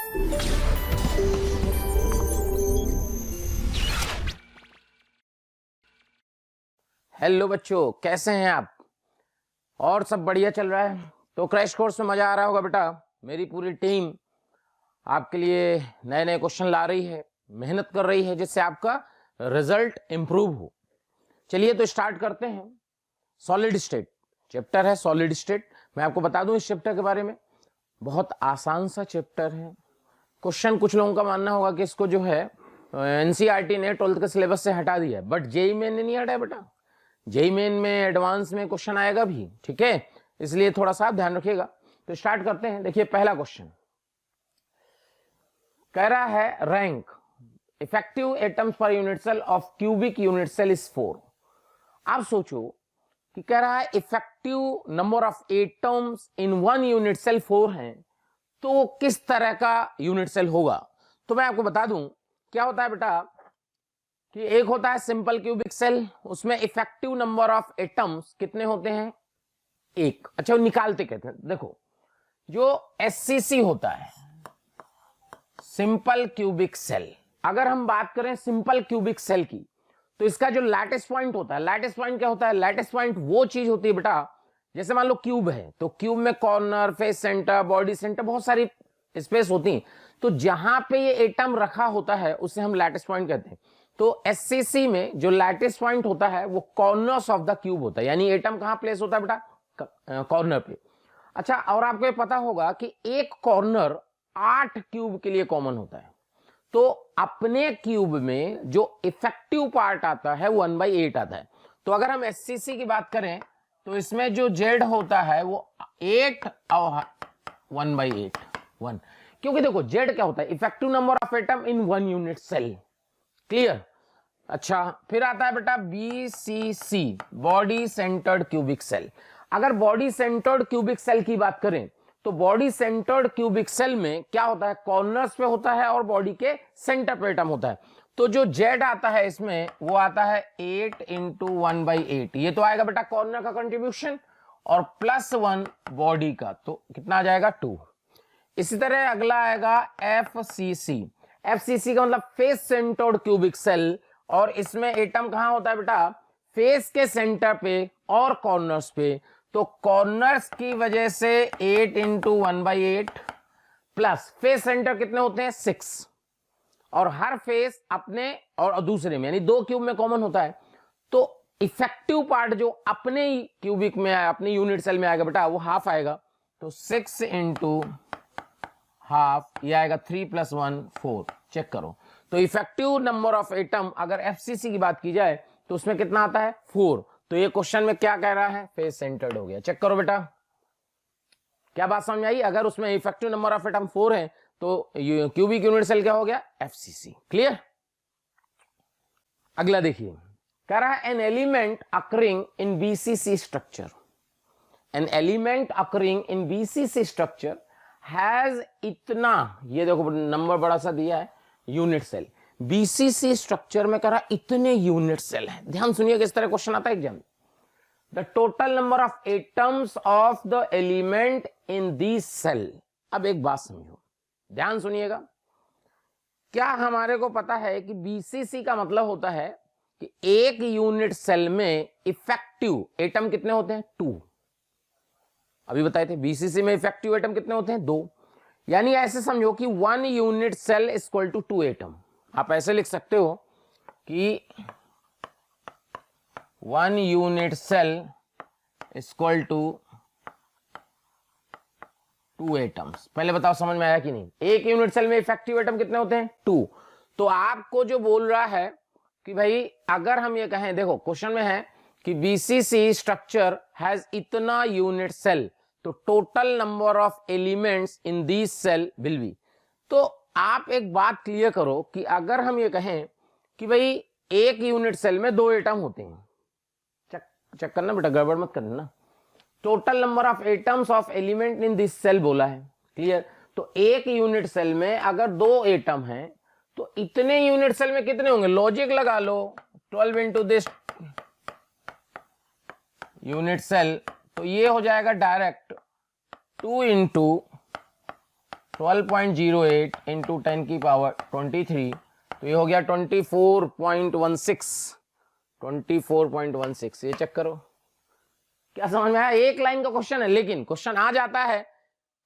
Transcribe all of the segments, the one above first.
Hello बच्चों, कैसे हैं आप? और सब बढ़िया चल रहा है तो क्रैश कोर्स में मजा आ रहा होगा बेटा। मेरी पूरी टीम आपके लिए नए नए क्वेश्चन ला रही है, मेहनत कर रही है, जिससे आपका रिजल्ट इंप्रूव हो। चलिए तो स्टार्ट करते हैं। सॉलिड स्टेट चैप्टर है, सॉलिड स्टेट। मैं आपको बता दूं इस चैप्टर के बारे में, बहुत आसान सा चैप्टर है। क्वेश्चन कुछ लोगों का मानना होगा कि इसको जो है एनसीईआरटी ने 12th के सिलेबस से हटा दिया है, बट जेईई मेन ने नहीं हटाया बेटा। जेईई मेन में एडवांस में क्वेश्चन आएगा भी, ठीक है, इसलिए थोड़ा सा ध्यान रखिएगा। तो स्टार्ट करते हैं। देखिए पहला क्वेश्चन कह रहा है rank effective atoms per unit cell of cubic unit cell is 4। आप सोचो कि कह रहा है effective number of atoms in one unit cell 4 हैं, तो किस तरह का यूनिट सेल होगा। तो मैं आपको बता दूं क्या होता है बेटा कि एक होता है सिंपल क्यूबिक सेल, उसमें इफेक्टिव नंबर ऑफ एटम्स कितने होते हैं? एक। अच्छा वो निकालते कहते हैं। देखो जो एससीसी होता है सिंपल क्यूबिक सेल, अगर हम बात करें सिंपल क्यूबिक सेल की, तो इसका जो लैटिस पॉइंट होता है, लैटिस पॉइंट क्या होता है? लैटिस पॉइंट वो चीज होती है बेटा, जैसे मान लो क्यूब है तो क्यूब में corner, face centre, body centre, बहुत सारी स्पेस होती है। तो जहां पे ये एटम रखा होता है उसे हम लैटिस पॉइंट कहते हैं। तो एससीसी में जो लैटिस पॉइंट होता है वो कॉर्नर्स ऑफ द क्यूब होता है, यानी एटम कहां प्लेस होता है बेटा? कॉर्नर पे। अच्छा और आपको ये पता होगा कि एक कॉर्नर 8 क्यूब के लिए कॉमन होता है। तो अपने क्यूब में जो इफेक्टिव पार्ट आता है वो 1/8 आता है। तो अगर हम एससीसी की बात करें तो इसमें जो जेड होता है वो 8 और 1/8 1, क्योंकि देखो जेड क्या होता है? Effective number of atom in one unit cell. Clear? अच्छा फिर आता है बेटा BCC, body centred cubic cell. अगर बॉडी सेंटर्ड क्यूबिक सेल की बात करें तो बॉडी सेंटर्ड क्यूबिक सेल में क्या होता है? कॉर्नर्स पे होता है और बॉडी के सेंटर पे एटम होता है। तो जो जेड आता है इसमें वो आता है 8 इंटू 1/8, ये तो आएगा बेटा कॉर्नर का कंट्रीब्यूशन, और +1 बॉडी का, तो कितना आ जाएगा? 2। इसी तरह अगला आएगा एफसीसी। एफसीसी का मतलब फेस सेंटर्ड क्यूबिक सेल, और इसमें एटम कहां होता है बेटा? फेस के सेंटर पे और कॉर्नर्स पे। तो कॉर्नर्स की वजह से 8 इंटू 1/8 प्लस फेस सेंटर कितने होते हैं? 6, और हर फेस अपने और दूसरे में यानी 2 क्यूब में कॉमन होता है। तो इफेक्टिव पार्ट जो अपने क्यूबिक में अपने यूनिट सेल में आएगा बेटा वो हाफ आएगा। तो 6 इंटू हाफ, ये आएगा 3 + 1 4। चेक करो तो इफेक्टिव नंबर ऑफ एटम अगर एफसीसी की बात की जाए तो उसमें कितना आता है? 4। तो ये क्वेश्चन में क्या कह रहा है? फेस सेंटर्ड हो गया। चेक करो बेटा, क्या बात समझ में आई? अगर उसमें इफेक्टिव नंबर ऑफ एटम 4 है तो क्यूबिक यूनिट सेल क्या हो गया? एफसीसी। क्लियर? अगला देखिए, कह रहा है an element occurring in BCC structure, an element occurring in BCC structure has इतना, ये देखो नंबर बड़ा सा दिया है, यूनिट सेल। बीसीसी स्ट्रक्चर में कह रहा इतने यूनिट सेल है। ध्यान सुनिए किस तरह क्वेश्चन आता है exam. The total number of atoms of the element in this cell. अब एक बात समझो, ध्यान सुनिएगा। क्या हमारे को पता है कि बीसीसी का मतलब होता है कि एक यूनिट सेल में इफेक्टिव एटम कितने होते हैं? 2। अभी बताए थे बीसीसी में इफेक्टिव एटम कितने होते हैं? 2। यानी ऐसे समझो कि 1 unit cell equal to 2 atom. आप ऐसे लिख सकते हो कि 1 unit cell equal to 2 atoms. पहले बताओ समझ में आया कि नहीं? एक यूनिट सेल में इफेक्टिव एटम कितने होते हैं? 2। तो आपको जो बोल रहा है कि भाई अगर हम ये कहें, देखो क्वेश्चन में है कि बीसीसी स्ट्रक्चर हैज इतना यूनिट सेल, तो total number of elements in this cell will be. तो आप एक बात क्लियर करो कि अगर हम ये कहें कि भाई एक यूनिट सेल में 2 एटम होते हैं, चेक करना बेटा, गड़बड़ मत करना। Total number of atoms of element in this cell बोला है। क्लियर? तो एक यूनिट सेल में अगर 2 एटम हैं तो इतने यूनिट सेल में कितने होंगे? लॉजिक लगा लो, 12 इंटू दिस यूनिट सेल, तो ये हो जाएगा डायरेक्ट 2 इंटू 12.08 इंटू 10 की पावर 23, तो ये हो गया 24.16। ये चेक करो, क्या समझ में आया? एक लाइन का क्वेश्चन है, लेकिन क्वेश्चन आ जाता है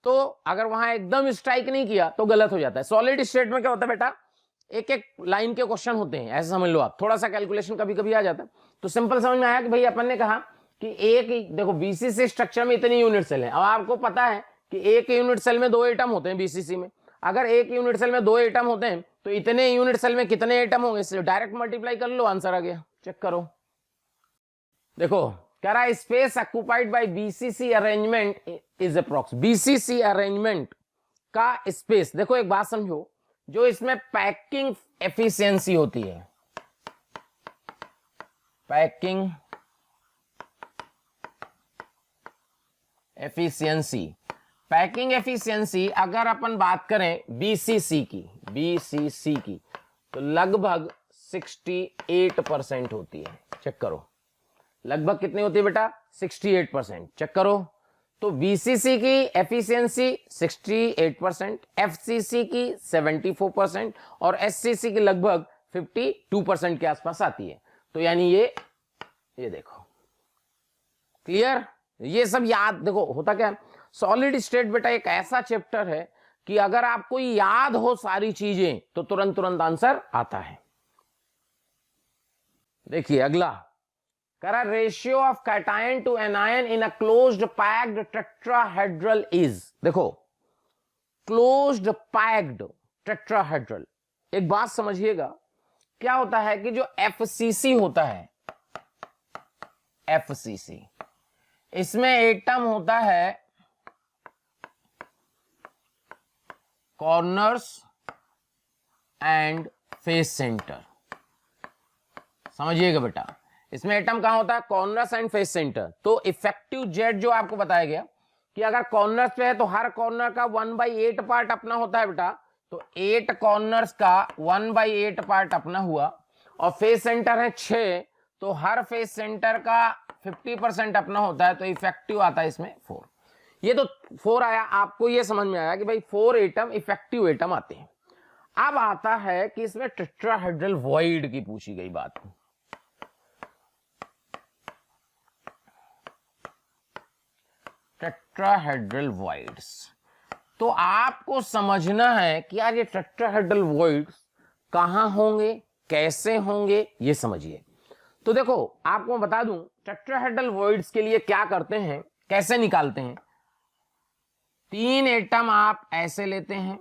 तो अगर वहां एकदम स्ट्राइक नहीं किया तो गलत हो जाता है। सॉलिड स्टेट में क्या होता है बेटा, एक एक लाइन के क्वेश्चन होते हैं, ऐसे समझ लो आप। थोड़ा सा कैलकुलेशन कभी कभी आ जाता है। तो सिंपल समझ में आया कि भाई अपन ने कहा कि एक, देखो बीसीसी स्ट्रक्चर में इतनी यूनिट सेल है। अब आपको पता है कि एक यूनिट सेल में 2 एटम होते हैं बीसीसी में। अगर एक यूनिट सेल में 2 एटम होते हैं तो इतने यूनिट सेल में कितने एटम होंगे, इससे डायरेक्ट मल्टीप्लाई कर लो, आंसर आ गया। चेक करो, देखो कह रहा है space occupied by BCC arrangement is approx. BCC arrangement का स्पेस, देखो एक बात समझो, जो इसमें पैकिंग एफिशिएंसी होती है, पैकिंग एफिशिएंसी, पैकिंग एफिशिएंसी अगर अपन बात करें बीसीसी की तो लगभग 68% होती है। चेक करो, लगभग कितनी होती है बेटा, 68%। चेक करो, तो बीसीसी की एफिशिएंसी 68%, एफसीसी की 74% और एससीसी की लगभग 52% के आसपास आती है। तो यानी ये देखो, क्लियर? ये सब याद, देखो होता क्या है, सॉलिड स्टेट बेटा एक ऐसा चैप्टर है कि अगर आपको याद हो सारी चीजें तो तुरंत आंसर आता है। देखिए अगला कह रहा ratio of cation to anion in a closed packed tetrahedral is. देखो क्लोज्ड पैक्ड टेट्राहेड्रल, एक बात समझिएगा, क्या होता है कि जो एफसीसी होता है, एफसीसी, इसमें एटम होता है कॉर्नर्स एंड फेस सेंटर। समझिएगा बेटा, इसमें एटम कहां होता है, कॉर्नर्स एंड फेस सेंटर। तो इफेक्टिव जेट जो आपको बताया गया कि अगर कॉर्नर्स पे है तो हर कॉर्नर का 1/8 पार्ट अपना होता है बेटा, तो 8 कॉर्नर्स का 1/8 पार्ट अपना हुआ, और फेस सेंटर है 6, तो हर फेस सेंटर का 50% अपना होता है, तो इफेक्टिव आता है इसमें 4। ये तो 4 आया, आपको ये समझ में आया कि भाई 4 एटम इफेक्टिव एटम आते हैं। अब आता है कि इसमें टेट्राहेड्रल वॉइड की पूछी गई बात, टेट्राहेड्रल वॉइड्स। तो आपको समझना है कि यार ये टेट्राहेड्रल वॉइड्स कहां होंगे, कैसे होंगे, ये समझिए। तो देखो आपको बता दूं टेट्राहेड्रल वॉइड्स के लिए क्या करते हैं, कैसे निकालते हैं। 3 एटम आप ऐसे लेते हैं,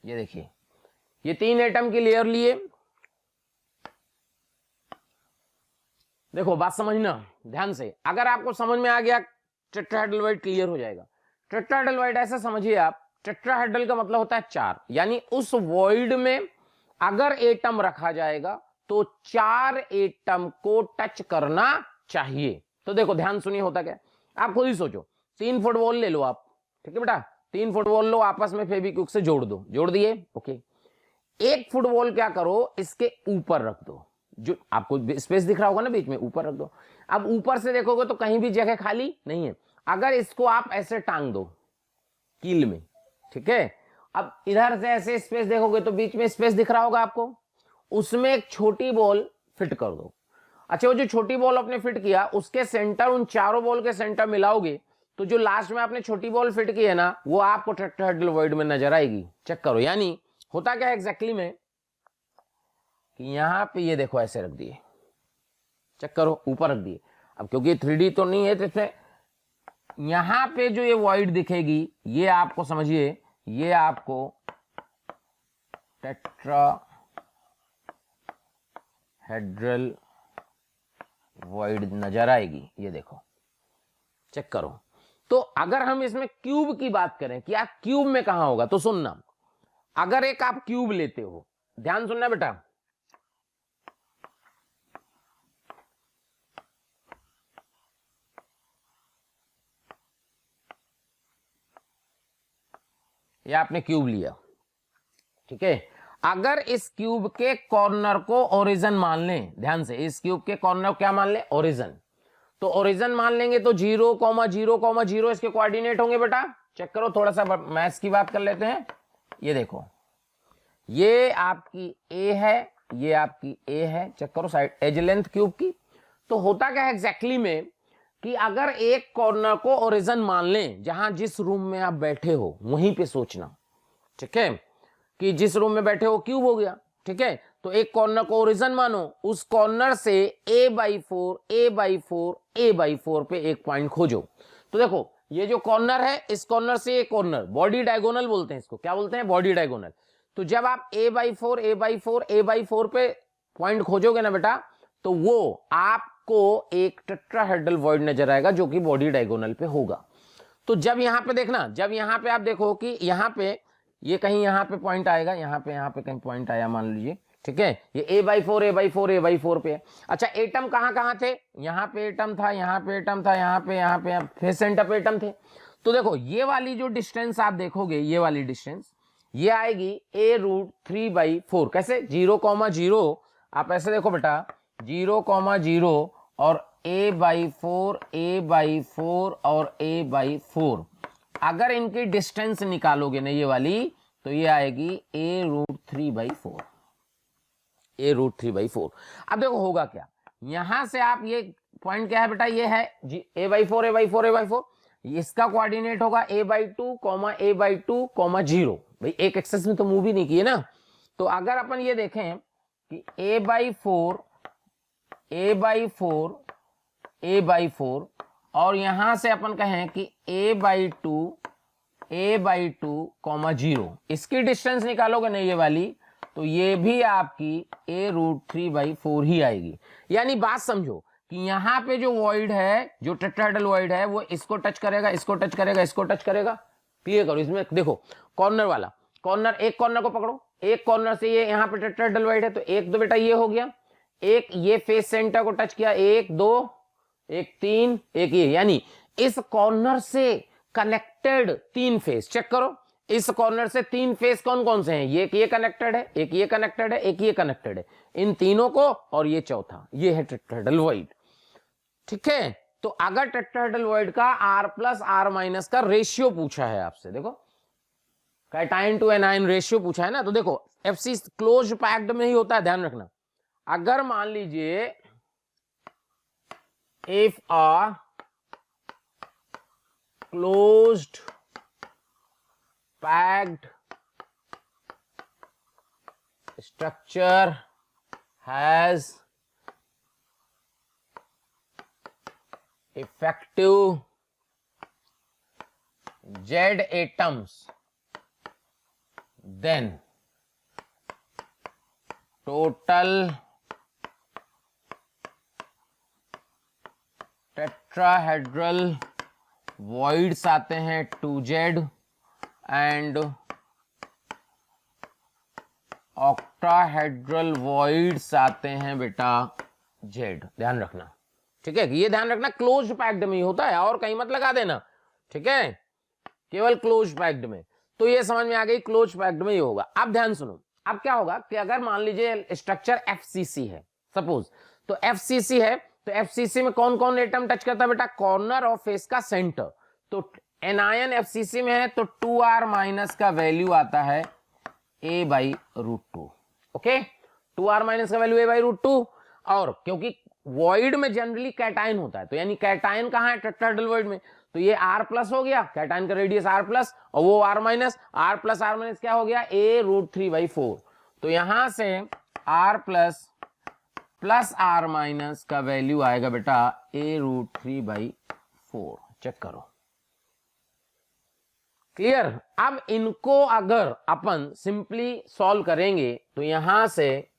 ये देखिए, ये 3 एटम की लेयर लिए। देखो बात समझना ध्यान से, अगर आपको समझ में आ गया टेट्राहेड्रल वॉइड क्लियर हो जाएगा। टेट्राहेड्रल वॉइड ऐसा समझिए आप, टेट्राहेड्रल का मतलब होता है 4, यानी उस वॉइड में अगर एटम रखा जाएगा तो 4 एटम को टच करना चाहिए। तो देखो ध्यान सुनिए होता क्या, आप खुद ही सोचो, 3 फुटबॉल ले लो आप, ठीक है बेटा, 3 फुटबॉल लो, आपस में फेविक्विक से जोड़ दो, जोड़ दिए, ओके। एक फुटबॉल क्या करो, इसके ऊपर रख दो, जो आपको स्पेस दिख रहा होगा ना बीच में, ऊपर रख दो। अब ऊपर से देखोगे तो कहीं भी जगह खाली नहीं है। अगर इसको आप ऐसे टांग दो कील में, ठीक है, अब इधर से ऐसे स्पेस देखोगे तो बीच में स्पेस दिख रहा होगा आपको, उसमें एक छोटी बॉल फिट कर दो। अच्छा, वो जो छोटी बॉल आपने फिट किया उसके सेंटर, उन चारों बॉल के सेंटर मिलाओगे तो जो लास्ट में आपने छोटी बॉल फिट की है ना, वो आपको टेट्राहेड्रल वॉइड में नजर आएगी। चेक करो, यानी होता क्या एग्जैक्टली में कि यहां पे ये देखो ऐसे रख दिए, चेक करो ऊपर रख दिए। अब क्योंकि 3D तो नहीं है तो इसमें यहां पे जो ये वॉइड दिखेगी, ये आपको समझिए, ये आपको टेट्राहेड्रल वॉइड नजर आएगी, ये देखो, चेक करो। तो अगर हम इसमें क्यूब की बात करें कि यार क्यूब में कहां होगा, तो सुनना, अगर एक आप क्यूब लेते हो, ध्यान सुनना बेटा, ये आपने क्यूब लिया, ठीक है, अगर इस क्यूब के कॉर्नर को ओरिजिन मान लें, ध्यान से, इस क्यूब के कॉर्नर को क्या मान लें, ओरिजिन। तो ओरिजिन मान लेंगे तो 0, 0, 0 इसके कोऑर्डिनेट होंगे बेटा, चेक करो, थोड़ा सा मैथ्स की बात कर लेते हैं। ये देखो, ये आपकी ए है, ये आपकी ए है, चेक करो साइड एज लेंथ क्यूब की। तो होता क्या है एग्जैक्टली में कि अगर एक कॉर्नर को ओरिजिन मान लें, जहां जिस रूम में आप बैठे हो वहीं पे सोचना, ठीक है, कि जिस रूम में बैठे हो क्यूब हो गया, ठीक है, तो एक कॉर्नर को ओरिजिन मानो, उस कॉर्नर से a/4 पे एक पॉइंट खोजो। तो देखो ये जो कॉर्नर है, इस कॉर्नर से ये कॉर्नर, बॉडी डायगोनल बोलते हैं इसको, क्या बोलते हैं, बॉडी डायगोनल। तो जब आप a/4 पे पॉइंट खोजोगे ना बेटा, तो वो आपको एक टेट्राहेड्रल वॉइड नजर आएगा जो कि बॉडी डायगोनल पे होगा। तो जब यहां पे देखना, जब यहां पे आप देखो कि यहां पे ये कहीं यहां पे पॉइंट आएगा, यहां पे कहीं पॉइंट आया मान लीजिए, ठीक है, ये a/4 पे है। अच्छा एटम कहां थे, यहां पे एटम था, यहां पे एटम था, यहां पे फेस सेंटर पे एटम थे। तो देखो ये वाली जो डिस्टेंस आप देखोगे, ये वाली डिस्टेंस ये आएगी a√3/4। कैसे, 0,0 आप ऐसे देखो बेटा, 0,0 और a/4 और a/4, अगर इनकी डिस्टेंस निकालोगे ना ये वाली, तो ये आएगी a√3/4। अब देखो होगा क्या, यहां से आप ये पॉइंट क्या है बेटा, ये है a/4 इसका कोऑर्डिनेट होगा a/2, a/2, 0। भाई एक एक्सेस में तो मूव ही नहीं किए ना। तो अगर अपन ये देखें कि a/4 और यहां से अपन कहें कि a/2, 0, इसकी डिस्टेंस निकालोगे ना ये वाली, तो ये भी आपकी a√3/4 ही आएगी। यानी बात समझो कि यहां पे जो वॉइड है, जो टेट्राहेड्रल वॉइड है, वो इसको टच करेगा, इसको टच करेगा, इसको टच करेगा। क्लियर करो, इसमें देखो कॉर्नर वाला, कॉर्नर, एक कॉर्नर को पकड़ो, एक कॉर्नर से ये यहाँ पे टेट्राहेड्रल वॉइड है, तो एक तो बेटा ये हो गया, एक ये फेस सेंटर को टच किया, 1 2 1 3, एक ये, यानी इस कॉर्नर से कनेक्टेड 3 फेस। चेक करो, इस कॉर्नर से 3 फेस कौन कौन से हैं, ये कनेक्टेड है, एक ये कनेक्टेड है, एक ये कनेक्टेड है, इन तीनों को, और ये चौथा, ये है टेट्राहेड्रल वॉइड। ठीक है, तो अगर टेट्राहेड्रल वॉइड का R+R- का रेशियो पूछा है आपसे, देखो कैटायन टू एनायन रेशियो पूछा है ना, तो देखो FC क्लोज पैक्ड में ही होता है, ध्यान रखना। अगर मान लीजिए if a closed packed structure has effective Z atoms, then total tetrahedral voids आते हैं 2Z एंड ऑक्टाहेड्रल वॉइड्स आते हैं बेटा Z। ध्यान रखना, ठीक है, ये ध्यान रखना क्लोज पैक्ड में ही होता है, और कहीं मत लगा देना, ठीक है, केवल क्लोज पैक्ड में। तो ये समझ में आ गई, क्लोज पैक्ड में ही होगा। अब ध्यान सुनो, अब क्या होगा कि अगर मान लीजिए स्ट्रक्चर FCC है सपोज, तो FCC है, तो FCC में कौन कौन एटम टच करता है बेटा, कॉर्नर और फेस का सेंटर। तो एनायन FCC में है, तो 2R- का वैल्यू आता है a/√2। ओके, 2R- का वैल्यू a/√2, और क्योंकि वॉइड में जनरली कैटायन होता है, तो यानी कैटायन कहां है, टेट्राहेड्रल वॉइड में, तो ये R+ हो गया, कैटायन का रेडियस R+, और वो R-, R+R- क्या हो गया, a√3/4। तो यहां से R+ प्लस R- का वैल्यू आएगा बेटा a√3/4। चेक करो, क्लियर। अब इनको अगर अपन सिंपली सॉल्व करेंगे, तो यहां से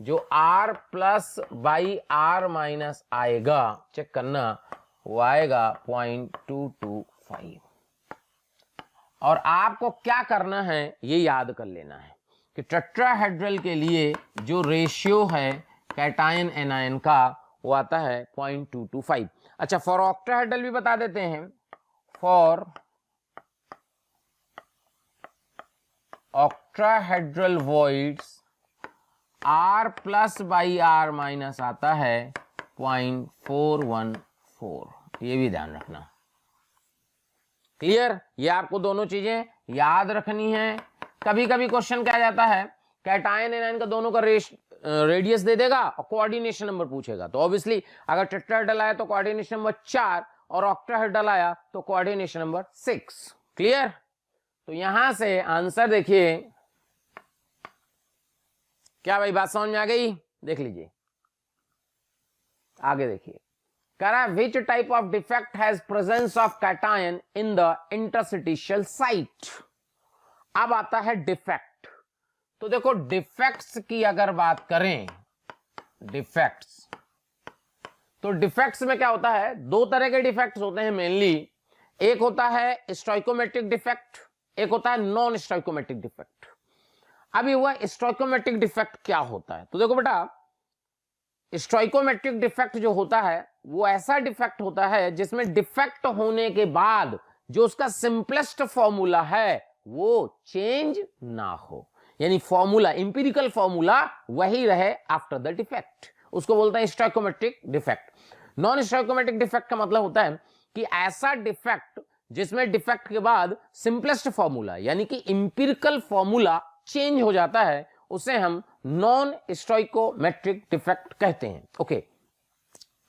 जो R+/R- आएगा, चेक करना, वो आएगा 0.225। और आपको क्या करना है, ये याद कर लेना है कि टेट्राहेड्रल के लिए जो रेशियो है कैटायन एनायन का, वो आता है 0.225। अच्छा, फॉर ऑक्टाहेड्रल भी बता देते हैं, फॉर ऑक्टाहेड्रल वॉइड्स R+/R- आता है 0.414। ये भी ध्यान रखना, क्लियर? ये आपको दोनों चीजें याद रखनी है। कभी कभी क्वेश्चन क्या जाता है, कैटायन एनायन का दोनों का रेडियस दे देगा और कोऑर्डिनेशन नंबर पूछेगा। तो ऑब्वियसली अगर टेट्राहेड्रल आया तो कोऑर्डिनेशन नंबर 4 और ऑक्टाहेड्रल आया तो कोऑर्डिनेशन नंबर 6। क्लियर? तो यहां से आंसर देखिए, क्या भाई बात समझ में आ गई? देख लीजिए आगे, देखिए कह रहा है which type of defect has presence of cation in the interstitial site. अब आता है डिफेक्ट। तो देखो डिफेक्ट्स की अगर बात करें, डिफेक्ट्स, तो डिफेक्ट्स में क्या होता है, दो तरह के डिफेक्ट्स होते हैं मेनली। एक होता है स्टोइकोमेट्रिक डिफेक्ट, एक होता है नॉन स्टोइकोमेट्रिक डिफेक्ट। अभी हुआ स्टोइकोमेट्रिक डिफेक्ट क्या होता है, तो देखो बेटा स्टोइकोमेट्रिक डिफेक्ट जो होता है वो ऐसा डिफेक्ट होता है जिसमें डिफेक्ट होने के बाद जो उसका सिंपलेस्ट फॉर्मूला है वो चेंज ना हो, यानी फॉर्मूला, इंपिरिकल फॉर्मूला वही रहे आफ्टर द डिफेक्ट, उसको बोलते हैं stoichiometric defect. Non stoichiometric defect का मतलब होता है कि ऐसा डिफेक्ट जिसमें डिफेक्ट के बाद सिंपलेस्ट फॉर्मूला यानी कि इंपिरिकल फॉर्मूला चेंज हो जाता है, उसे हम नॉन स्टोइकोमेट्रिक डिफेक्ट कहते हैं। ओके,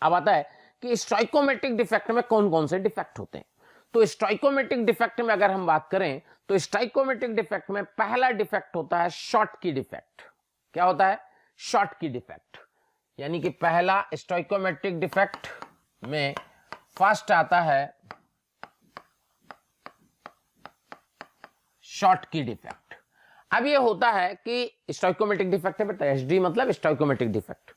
अब आता है कि स्टोइकोमेट्रिक डिफेक्ट में कौन कौन से डिफेक्ट होते हैं। तो स्टोइकोमेट्रिक डिफेक्ट में अगर हम बात करें तो स्टोइकोमेट्रिक डिफेक्ट में पहला डिफेक्ट होता है शॉर्ट की डिफेक्ट। क्या होता है? शॉर्ट की डिफेक्ट, यानी कि पहला स्टोइकोमेट्रिक डिफेक्ट में फर्स्ट आता है शॉर्ट की डिफेक्ट। अब ये होता है कि स्टोइकोमेट्रिक डिफेक्ट है बेटा, एसडी मतलब स्टोइकोमेट्रिक डिफेक्ट।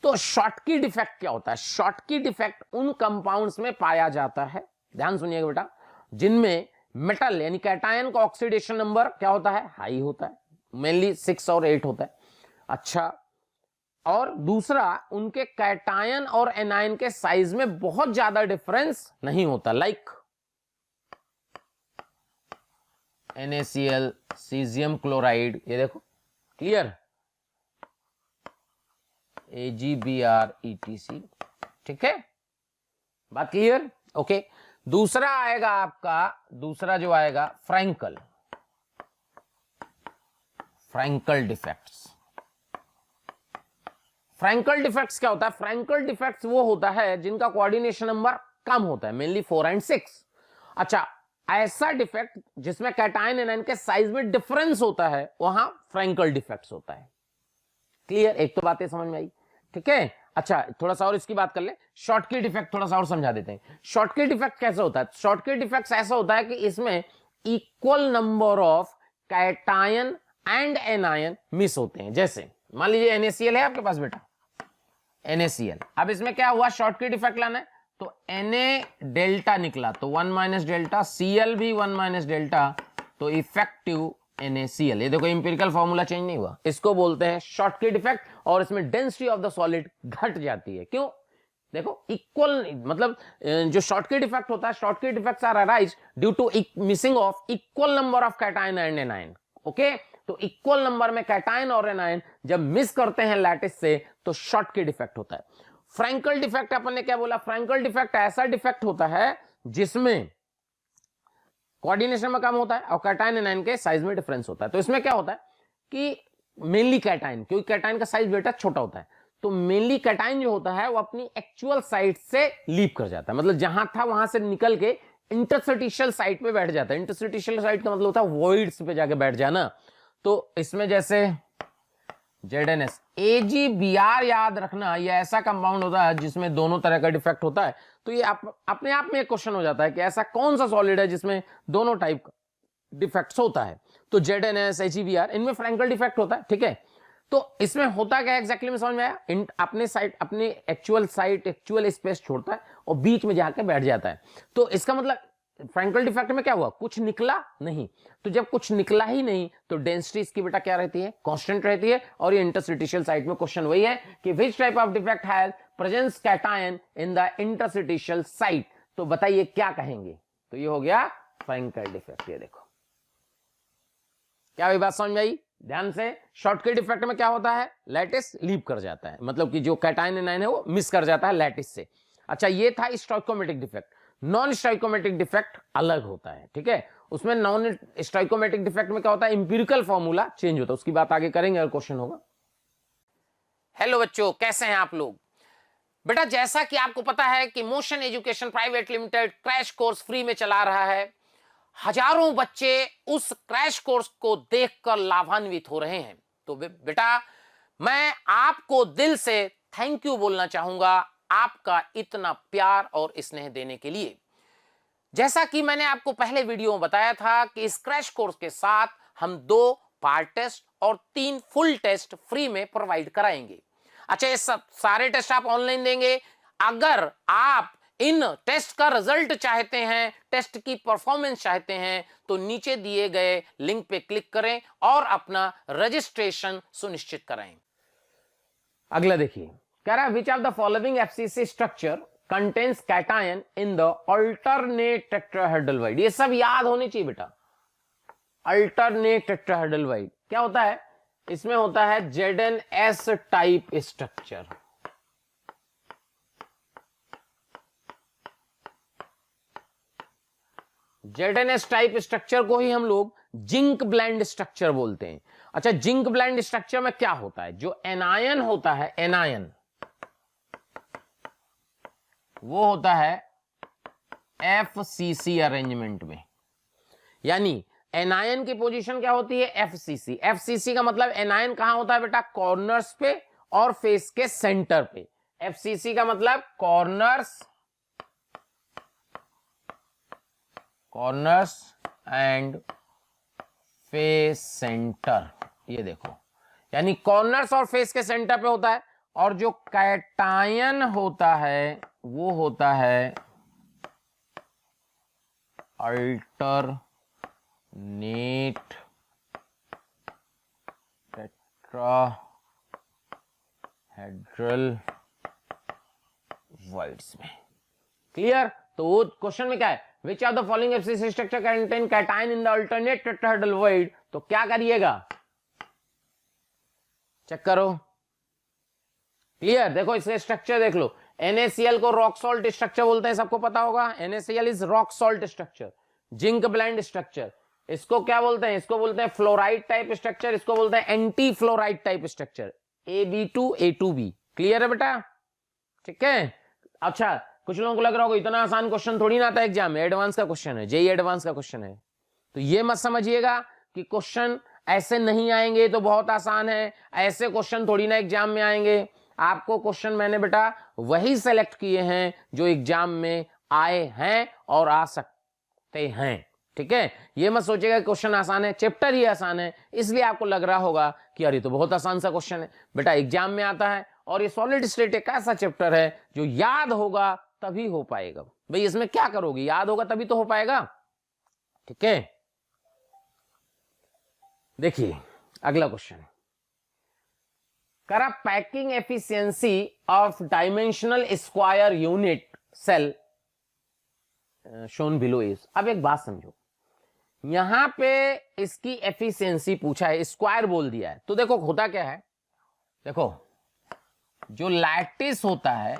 तो शॉर्ट की डिफेक्ट क्या होता है? शॉर्ट की डिफेक्ट उन कंपाउंड्स में पाया जाता है, ध्यान सुनिएगा बेटा, जिनमें मेटल यानी कैटायन का ऑक्सीडेशन नंबर क्या होता है? हाई होता है, मेनली 6 और 8 होता है। अच्छा, और दूसरा उनके कैटायन और एनायन के साइज में बहुत ज्यादा डिफरेंस नहीं होता, लाइक NaCl, सीजियम क्लोराइड, ये देखो क्लियर, AgBr EtC, ठीक है, बात क्लियर? ओके, दूसरा आएगा आपका, दूसरा जो आएगा Frenkel, Frenkel defects. Frenkel defects क्या होता है? फ्रैंकल डिफेक्ट्स वो होता है जिनका कोऑर्डिनेशन नंबर कम होता है, मेनली 4 और 6। अच्छा, ऐसा डिफेक्ट जिसमें कैटायन एनायन के साइज में डिफरेंस होता है वहां फ्रैंकल डिफेक्ट्स होता है। क्लियर? एक तो बातें समझ में आई, ठीक है। अच्छा, थोड़ा सा और इसकी बात कर ले, शॉर्ट की डिफेक्ट थोड़ा सा और समझा देते हैं। शॉर्ट की डिफेक्ट कैसा होता है? शॉर्ट की डिफेक्ट ऐसा होता है कि इसमें equal number of cation and anion miss होते हैं। जैसे मान लीजिए NaCl है आपके पास बेटा, NaCl, अब इसमें क्या हुआ, शॉर्ट की डिफेक्ट लाना है, तो Na डेल्टा निकला तो 1 माइनस डेल्टा, Cl भी 1 माइनस डेल्टा, तो इफेक्टिव NaCl। ये देखो इंपिरिकल फॉर्मूला चेंज नहीं हुआ, इसको बोलते हैं शॉर्ट की डिफेक्ट। और इसमें डेंसिटी ऑफ द सॉलिड घट जाती है, क्यों? देखो इक्वल, मतलब जो शॉर्ट की डिफेक्ट होता है, Schottky defects are arise due to missing of equal number of cation and anion. Okay, तो इक्वल नंबर में कैटायन और एनायन जब मिस करते हैं लैटिस से तो शॉर्ट की डिफेक्ट होता है। फ्रैंकल डिफेक्ट अपन ने क्या बोला? फ्रैंकल डिफेक्ट ऐसा डिफेक्ट होता है जिसमें कोऑर्डिनेशन में कम होता है और कैटायन एनायन के साइज में डिफरेंस होता है। तो इसमें क्या होता है कि मेनली कैटायन, क्योंकि कैटायन का साइज बेटा छोटा होता है, तो मेनली कैटायन जो होता है वो अपनी एक्चुअल साइट से लीप कर जाता है, मतलब जहां था वहां से निकल के इंटरस्टिशियल साइट पे बैठ जाता है। इंटरस्टिशियल साइट का मतलब होता है वॉइड्स पे जाके बैठ जाना। तो इसमें जैसे ZnS, AgBr याद रखना, ये ऐसा कंपाउंड होता है जिसमें दोनों तरह का डिफेक्ट होता है। तो ये अपने आप में एक क्वेश्चन हो जाता है कि ऐसा कौन सा सॉलिड है जिसमें दोनों टाइप का डिफेक्ट्स होता है। तो ZnS, AgBr, इनमें फ्रैंकल डिफेक्ट होता है, ठीक है। तो इसमें होता क्या एग्जैक्टली में समझ में आया? अपने साइट, अपनी एक्चुअल साइट, एक्चुअल स्पेस छोड़ता है और बीच में जाकर बैठ जाता है। तो इसका मतलब फ्रैंकल डिफेक्ट में क्या हुआ? कुछ निकला नहीं। तो जब कुछ निकला ही नहीं तो डेंसिटी इसकी बेटा क्या रहती है? कांस्टेंट रहती है। और ये इंटरस्टिशियल साइट में क्वेश्चन वही है कि which type of defect has presence cation in the interstitial site. तो बताइए क्या कहेंगे? तो ये हो गया फ्रैंकल डिफेक्ट। ये देखो, क्या ये बात समझ में आई? ध्यान से, शॉर्ट के डिफेक्ट में क्या होता है? लैटिस लीप कर जाता है, मतलब कि जो कैटायन एनायन है वो मिस कर जाता है लैटिस से। अच्छा, ये था stoichiometric defect. Non stoichiometric defect अलग होता है, ठीक है। उसमें नॉन स्टोइकोमेट्रिक डिफेक्ट में क्या होता है, इंपिरिकल फॉर्मूला चेंज होता है, उसकी बात आगे करेंगे अगर क्वेश्चन होगा। हेलो बच्चों, कैसे हैं आप लोग? बेटा जैसा कि आपको पता है कि motion education private limited crash course free में चला रहा है। हजारों बच्चे उस क्रैश कोर्स को देखकर लाभान्वित हो रहे हैं। तो बेटा मैं आपको दिल से थैंक यू बोलना चाहूंगा आपका इतना प्यार और स्नेह देने के लिए। जैसा कि मैंने आपको पहले वीडियो में बताया था कि इस क्रैश कोर्स के साथ हम 2 पार्ट टेस्ट और 3 फुल टेस्ट फ्री में प्रोवाइड कराएंगे। अच्छा, ये सब सारे टेस्ट आप ऑनलाइन देंगे। अगर आप इन टेस्ट का रिजल्ट चाहते हैं, टेस्ट की परफॉर्मेंस चाहते हैं, तो नीचे दिए गए लिंक पे क्लिक करें और अपना रजिस्ट्रेशन सुनिश्चित कराएं। अगला देखिए, कह रहा है which of the following FCC structure contains cation in the alternate tetrahedral wide. ये सब याद होने चाहिए बेटा। अल्टरनेट टेट्राहेड्रल वाइड क्या होता है? इसमें होता है ZnS type structure. ZnS type structure को ही हम लोग जिंक ब्लेंड स्ट्रक्चर बोलते हैं। अच्छा, जिंक ब्लेंड स्ट्रक्चर में क्या होता है? जो एनायन होता है, एनायन वो होता है FCC अरेंजमेंट में। यानी एनायन की पोजीशन क्या होती है? FCC। FCC का मतलब एनायन कहां होता है बेटा? कॉर्नर्स पे और फेस के सेंटर पे। FCC का मतलब कॉर्नर्स एंड फेस सेंटर। ये देखो, यानी कॉर्नर्स और फेस के सेंटर पे होता है। और जो कैटायन होता है वो होता है अल्टरनेट टेट्राहेड्रल वाइड्स में। क्लियर? तो क्वेश्चन में क्या है? Which are the following FCC structure contain cation in the alternate tetrahedral void. तो क्या करिएगा? चेक करो। क्लियर? देखो इसके स्ट्रक्चर देख लो। NaCl को रॉक सॉल्ट स्ट्रक्चर बोलते हैं, सबको पता होगा। NaCl is rock salt structure. Zinc blende structure, इसको क्या बोलते हैं? इसको बोलते हैं फ्लोराइड टाइप स्ट्रक्चर। इसको बोलते हैं anti fluoride type structure, AB2 A2B। Clear है बेटा? ठीक है। अच्छा, कुछ लोगों को लग रहा होगा इतना आसान क्वेश्चन थोड़ी ना आता एग्जाम में, एडवांस का क्वेश्चन है, जेईई एडवांस का क्वेश्चन है। तो ये मत समझिएगा कि क्वेश्चन ऐसे नहीं आएंगे तो बहुत आसान है, ऐसे क्वेश्चन थोड़ी ना एग्जाम में आएंगे। आपको क्वेश्चन मैंने बेटा वही सेलेक्ट किए हैं जो एग्जाम में आए हैं और आ सकते हैं। ठीक है, ये मत सोचिएगा क्वेश्चन आसान है, चैप्टर ही आसान है इसलिए आपको लग रहा होगा कि अरे तो बहुत आसान सा क्वेश्चन है। बेटा एग्जाम में आता है और ये सॉलिड स्टेट एक ऐसा चैप्टर है जो याद होगा तभी हो पाएगा। भाई इसमें क्या करोगे? याद होगा तभी तो हो पाएगा। ठीक है, देखिए अगला क्वेश्चन। करा packing efficiency of dimensional square unit cell shown below is. अब एक बात समझो, यहां पे इसकी एफिशिएंसी पूछा है, स्क्वायर बोल दिया है। तो देखो होता क्या है, देखो जो लैटिस होता है,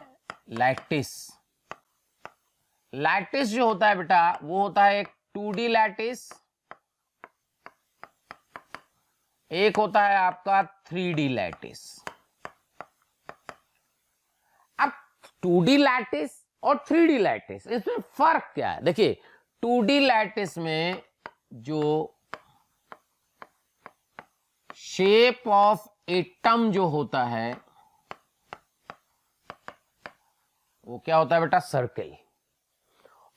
लैटिस जो होता है बेटा वो होता है एक 2D लैटिस, एक होता है आपका 3D लैटिस। अब 2D लैटिस और 3D लैटिस इसमें फर्क क्या है? देखिए 2D लैटिस में जो शेप ऑफ एटम जो होता है वो क्या होता है बेटा? सर्कल।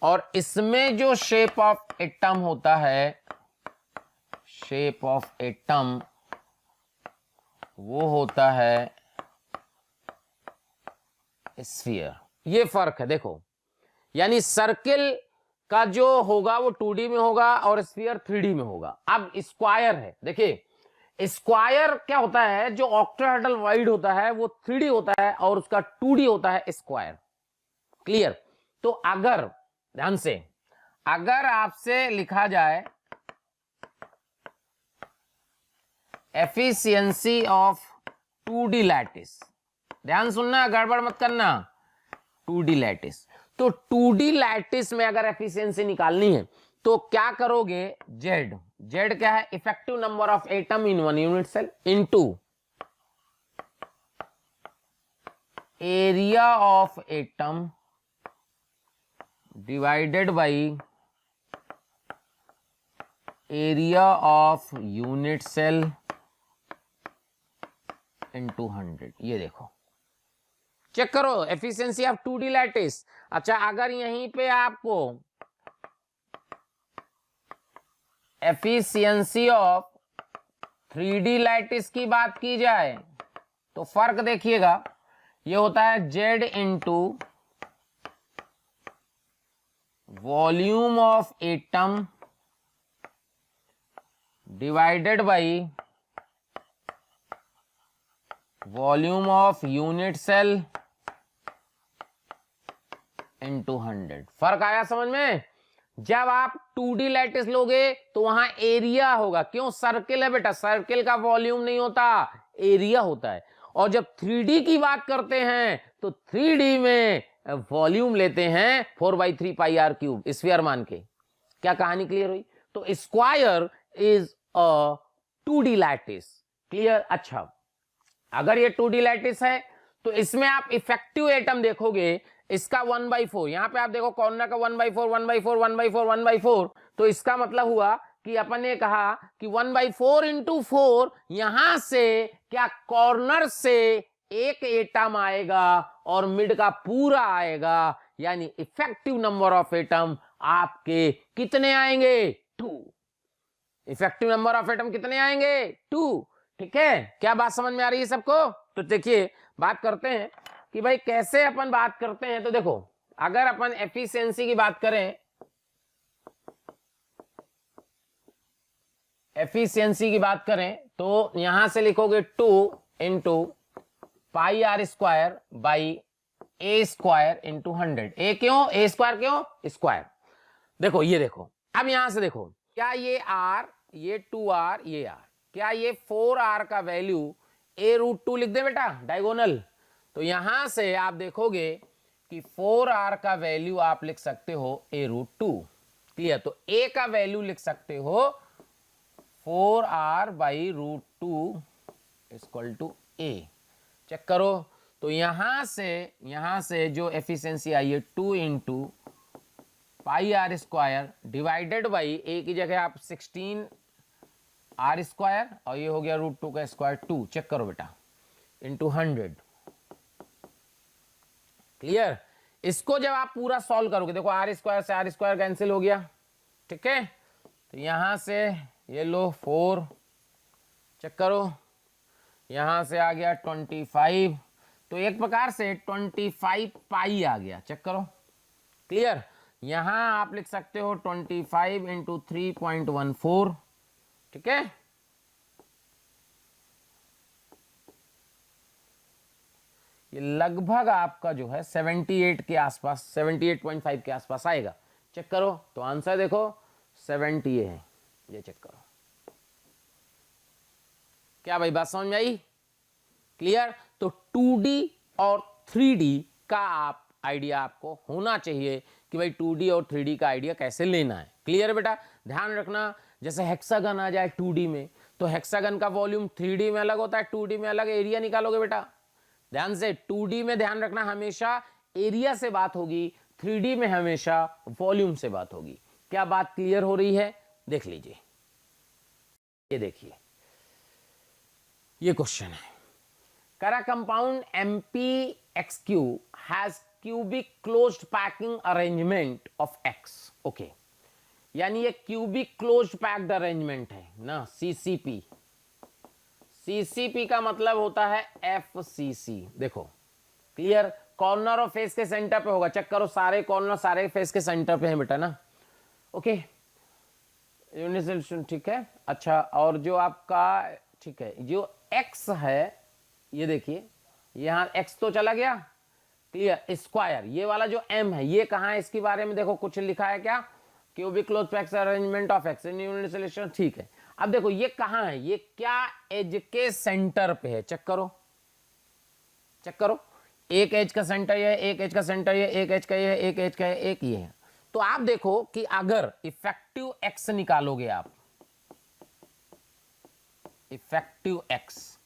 और इसमें जो शेप ऑफ एटम होता है, शेप ऑफ एटम वो होता है स्फीयर। ये फर्क है देखो, यानी सर्किल का जो होगा वो 2D में होगा और स्फीयर 3D में होगा। अब स्क्वायर है, देखिए स्क्वायर क्या होता है, जो ऑक्टाहेड्रल वाइड होता है वो 3D होता है और उसका 2D होता है स्क्वायर। क्लियर? तो अगर ध्यान से, अगर आपसे लिखा जाए एफिशिएंसी ऑफ 2D लैटिस, ध्यान सुनना, गड़बड़ मत करना, 2D लैटिस, तो 2D लैटिस में अगर एफिशिएंसी निकालनी है तो क्या करोगे, जेड, जेड क्या है, effective number of atom in one unit cell into area of atom divided by area of unit cell into 100। ये देखो, चेक करो एफिशिएंसी ऑफ 2D लैटिस। अच्छा, अगर यहीं पे आपको एफिशिएंसी ऑफ 3D लैटिस की बात की जाए तो फर्क देखिएगा, ये होता है Z into volume of atom divided by volume of unit cell into 100। फर्क आया समझ में? जब आप 2D लैटिस लोगे तो वहां एरिया होगा, क्यों, सर्किल है बेटा, सर्किल का वॉल्यूम नहीं होता, एरिया होता है। और जब 3D की बात करते हैं तो 3D में वॉल्यूम लेते हैं 4/3 पाई आर क्यूब स्फीयर मान के। क्या कहानी क्लियर हुई? तो square is a 2D lattice. Clear? अच्छा, अगर ये 2D लैटिस है तो इसमें आप इफेक्टिव एटम देखोगे, इसका 1/4, यहां पे आप देखो कॉर्नर का 1/4 1/4 1/4 1/4, तो इसका मतलब हुआ कि अपन ने कहा कि 1/4 इंटू 4, यहां से क्या कॉर्नर से एक एटम आएगा और मिड का पूरा आएगा, यानी इफेक्टिव नंबर ऑफ एटम आपके कितने आएंगे, 2। इफेक्टिव नंबर ऑफ एटम कितने आएंगे, 2। ठीक है, क्या बात समझ में आ रही है सबको? तो देखिए, बात करते हैं कि भाई कैसे अपन बात करते हैं। तो देखो, अगर अपन एफिशिएंसी की बात करें, एफिशिएंसी की बात करें तो यहां से लिखोगे 2 into pi r square by a square into 100। A क्यों, ए स्क्वायर क्यों, स्क्वायर। देखो, ये देखो, अब यहां से देखो, क्या ये आर, ये 2r, ये आर, क्या ये 4r का वैल्यू a√2 लिख दे बेटा, डायगोनल। तो यहां से आप देखोगे कि 4r का वैल्यू आप लिख सकते हो a√2। क्लियर? तो a का वैल्यू लिख सकते हो 4r by √2 equal to a। Check करो, तो यहां से जो एफिशिएंसी आई है 2 into pi r square divided by a की जगह आप 16 आर स्क्वायर और ये हो गया √2 का स्क्वायर 2। चेक करो बेटा, इंटू 100। क्लियर? इसको जब आप पूरा सॉल्व करोगे, देखो आर स्क्वायर से आर स्क्वायर कैंसिल हो गया, ठीक है, तो यहां से ये लो 4, चेक करो, यहां से आ गया 25, तो एक प्रकार से 25 पाई आ गया। चेक करो, क्लियर? यहां आप लिख सकते हो 25 इंटू 3.14, ठीक है। ये लगभग आपका जो है 78 के आसपास, 78.5 के आसपास आएगा। चेक करो, तो आंसर देखो 70 है, ये चेक करो। क्या भाई बात समझ में आई? क्लियर? तो 2D और 3D का आप आइडिया आपको होना चाहिए कि भाई 2D और 3D का आइडिया कैसे लेना है। क्लियर है बेटा? ध्यान रखना, जैसे हेक्सागन आ जाए 2D में तो हेक्सागन का वॉल्यूम 3D में अलग होता है, 2D में अलग एरिया निकालोगे बेटा। ध्यान से, 2D में ध्यान रखना हमेशा एरिया से बात होगी, 3D में हमेशा वॉल्यूम से बात होगी। क्या बात क्लियर हो रही है? देख लीजिए, ये देखिए, ये क्वेश्चन है, करा compound MpXQ has cubic closed packing arrangement of X। Okay, यानी ये क्यूबिक क्लोज्ड पैक्ड अरेंजमेंट है ना, CCP। CCP का मतलब होता है FCC। देखो, क्लियर? कॉर्नर और फेस के सेंटर पे होगा। चेक करो, सारे कॉर्नर सारे फेस के सेंटर पे हैं बेटा ना। ओके, यूनिट सोल्यूशन, ठीक है। अच्छा, और जो आपका, ठीक है, जो X है, ये देखिए, यहां X तो चला गया, क्लियर, स्क्वायर, ये वाला जो M है ये कहां है, इसके बारे में देखो कुछ लिखा है क्या, cubic closed packed arrangement of X in unit solution, ठीक है। अब देखो ये कहां है, ये क्या एज के सेंटर पे है, चेक करो, चेक करो, एक एज का सेंटर ये है, एक एज का सेंटर ये, एक एज का ये है, एक एज का एक ये है। तो आप देखो कि अगर इफेक्टिव एक्स निकालोगे आप, इफेक्टिव एक्स,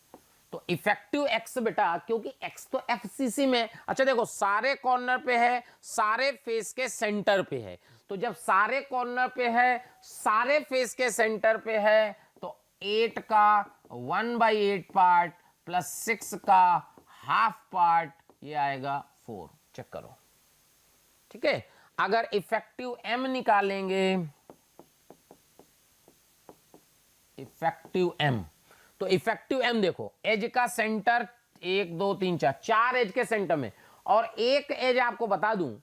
तो इफेक्टिव एक्स बेटा, क्योंकि एक्स तो एफसीसी में, अच्छा देखो सारे कॉर्नर पे है, सारे फेस के सेंटर पे है, तो जब सारे कॉर्नर पे है, सारे फेस के सेंटर पे है, तो 8 का 1/8 पार्ट प्लस 6 का हाफ पार्ट, ये आएगा 4। चेक करो, ठीक है। अगर इफेक्टिव एम निकालेंगे, इफेक्टिव एम, तो इफेक्टिव एम देखो, एज का सेंटर 1 2 3 4, 4 एज के सेंटर में, और एक एज आपको बता दूं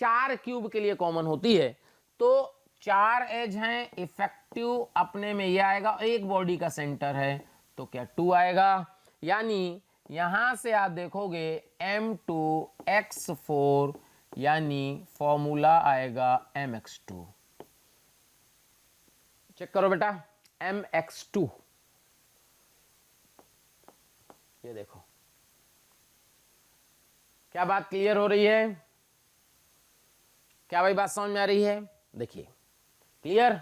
4 क्यूब के लिए कॉमन होती है, तो 4 एज हैं, इफेक्टिव अपने में ये आएगा, एक बॉडी का सेंटर है तो क्या 2 आएगा, यानी यहां से आप देखोगे m2x4, यानी फॉर्मूला आएगा mx2। चेक करो बेटा, mx2, ये देखो, क्या बात क्लियर हो रही है? क्या भाई बात समझ में आ रही है? देखिए क्लियर।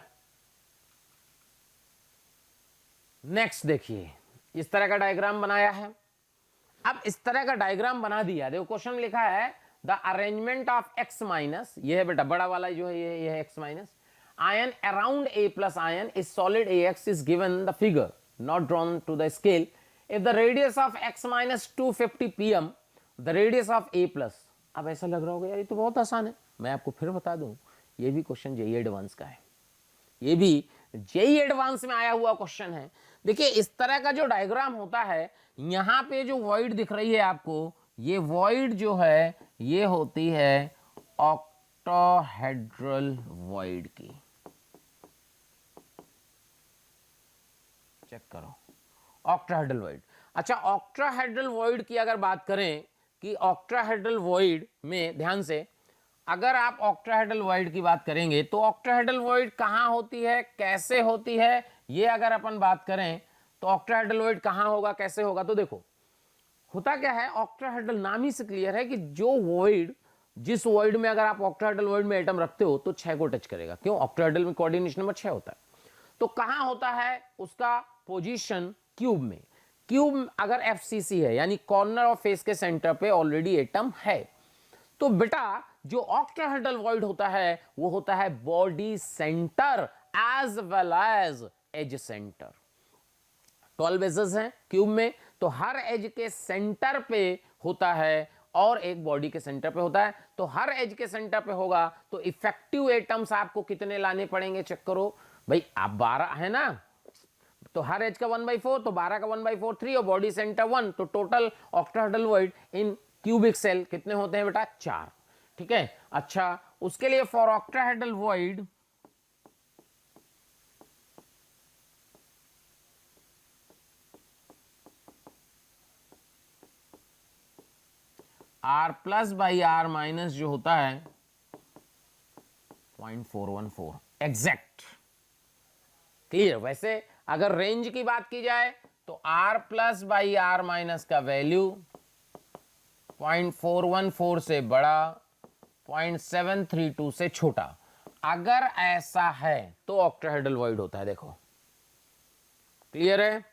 नेक्स्ट देखिए, इस तरह का डायग्राम बनाया है। अब इस तरह का डायग्राम बना दिया, देखो क्वेश्चन में लिखा है the arrangement of x minus, ये है बेटा बड़ा वाला जो है, ये है x minus ion around a plus ion is solid ax is given the figure not drawn to the scale if the radius of x minus 250 pm the radius of a plus. अब ऐसा लग रहा होगा यार ये तो बहुत आसान है, मैं आपको फिर बता दूं, ये भी क्वेश्चन जेईई एडवांस का है, ये भी जेईई एडवांस में आया हुआ क्वेश्चन है। देखिए इस तरह का जो डायग्राम होता है, यहां पे जो वॉइड दिख रही है आपको, ये वॉइड जो है ये होती है ऑक्टाहेड्रल वॉइड की। चेक करो, ऑक्टाहेड्रल वॉइड। अच्छा, ऑक्टाहेड्रल वॉइड की अगर बात करें कि ऑक्टाहेड्रल वॉइड में ध्यान से, अगर आप ऑक्टाहेड्रल वॉइड की बात करेंगे तो ऑक्टाहेड्रल वॉइड कहां होती है, कैसे होती है, ये अगर अपन बात करें तो ऑक्टाहेड्रल वॉइड कहां होगा, कैसे होगा, तो देखो होता क्या है, ऑक्टाहेड्रल नाम ही से क्लियर है कि जो वॉइड, जिस वॉइड में अगर आप ऑक्टाहेड्रल वॉइड में एटम रखते हो तो 6 को टच करेगा। क्यों? ऑक्टाहेड्रल में कोऑर्डिनेशन नंबर 6 होता है। तो कहां होता है उसका पोजीशन? क्यूब में। क्यूब अगर एफसीसी है, यानी कॉर्नर ऑफ फेस के सेंटर पे ऑलरेडी एटम है, तो बेटा जो ऑक्टाहेड्रल वॉइड होता है वो होता है body centre as well as edge centre. 12 edges हैं क्यूब में, तो हर एज के सेंटर पे होता है और एक बॉडी के सेंटर पे होता है। तो हर एज के सेंटर पे होगा तो इफेक्टिव एटम्स आपको कितने लाने पड़ेंगे? चेक करो भाई, आप 12 है ना, तो हर एज का 1/4, तो 12 का 1/4 3, और बॉडी सेंटर 1, तो total octahedral void in cubic cell कितने होते हैं बेटा? 4। ठीक है। अच्छा, उसके लिए for octahedral void R plus by R minus जो होता है 0.414 एग्जैक्ट। क्लियर? वैसे अगर रेंज की बात की जाए तो R plus by R minus का वैल्यू 0.414 से बड़ा, 0.732 से छोटा। अगर ऐसा है तो ऑक्टाहेड्रल वॉइड होता है। देखो क्लियर है?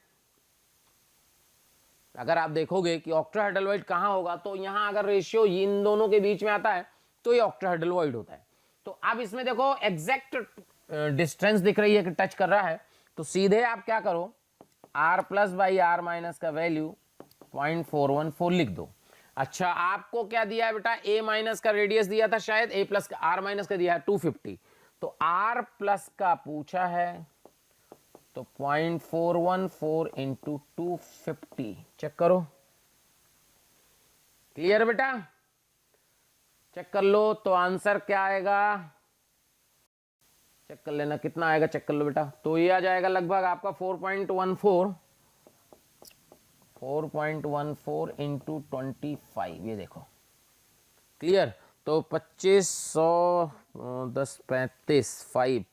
अगर आप देखोगे कि ऑक्टाहेड्रल वॉइड कहां होगा, तो यहां अगर रेशियो इन दोनों के बीच में आता है तो ये ऑक्टाहेड्रल वॉइड होता है। तो अब इसमें देखो एग्जैक्ट डिस्टेंस दिख रही है कि टच कर रहा है, तो सीधे आप क्या करो, R plus by R minus का वैल्यू 0.414 लिख दो। अच्छा, आपको क्या दिया है बेटा? A माइनस का रेडियस दिया था शायद, A प्लस का R माइनस का दिया है 250, तो R प्लस का पूछा है तो 0.414 इंटू 250। चेक करो, क्लियर बेटा? चेक कर लो तो आंसर क्या आएगा, चेक कर लेना कितना आएगा, चेक कर लो बेटा। तो ये आ जाएगा लगभग आपका 4.14 इंटू 25, ये देखो क्लियर। तो 2500 10 35 5,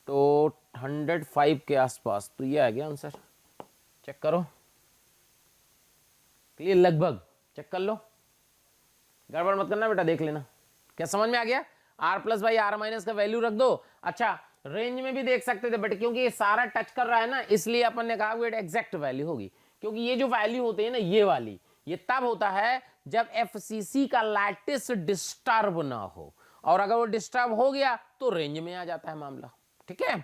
तो 105 के आसपास, तो ये आ गया आंसर। चेक करो, क्लियर? लगभग चेक कर लो, गड़बड़ मत करना बेटा, देख लेना। क्या समझ में आ गया? r plus by r minus का वैल्यू रख दो। अच्छा, रेंज में भी देख सकते थे बट क्योंकि ये सारा टच कर रहा है ना, इसलिए अपन ने कहा ये एग्जैक्ट वैल्यू होगी, क्योंकि ये जो वैल्यू होती है ना, ये वाली, ये तब होता है जब एफसीसी का लैटिस डिस्टर्ब ना हो, और अगर वो डिस्टर्ब हो गया तो रेंज में आ जाता है मामला। ठीक है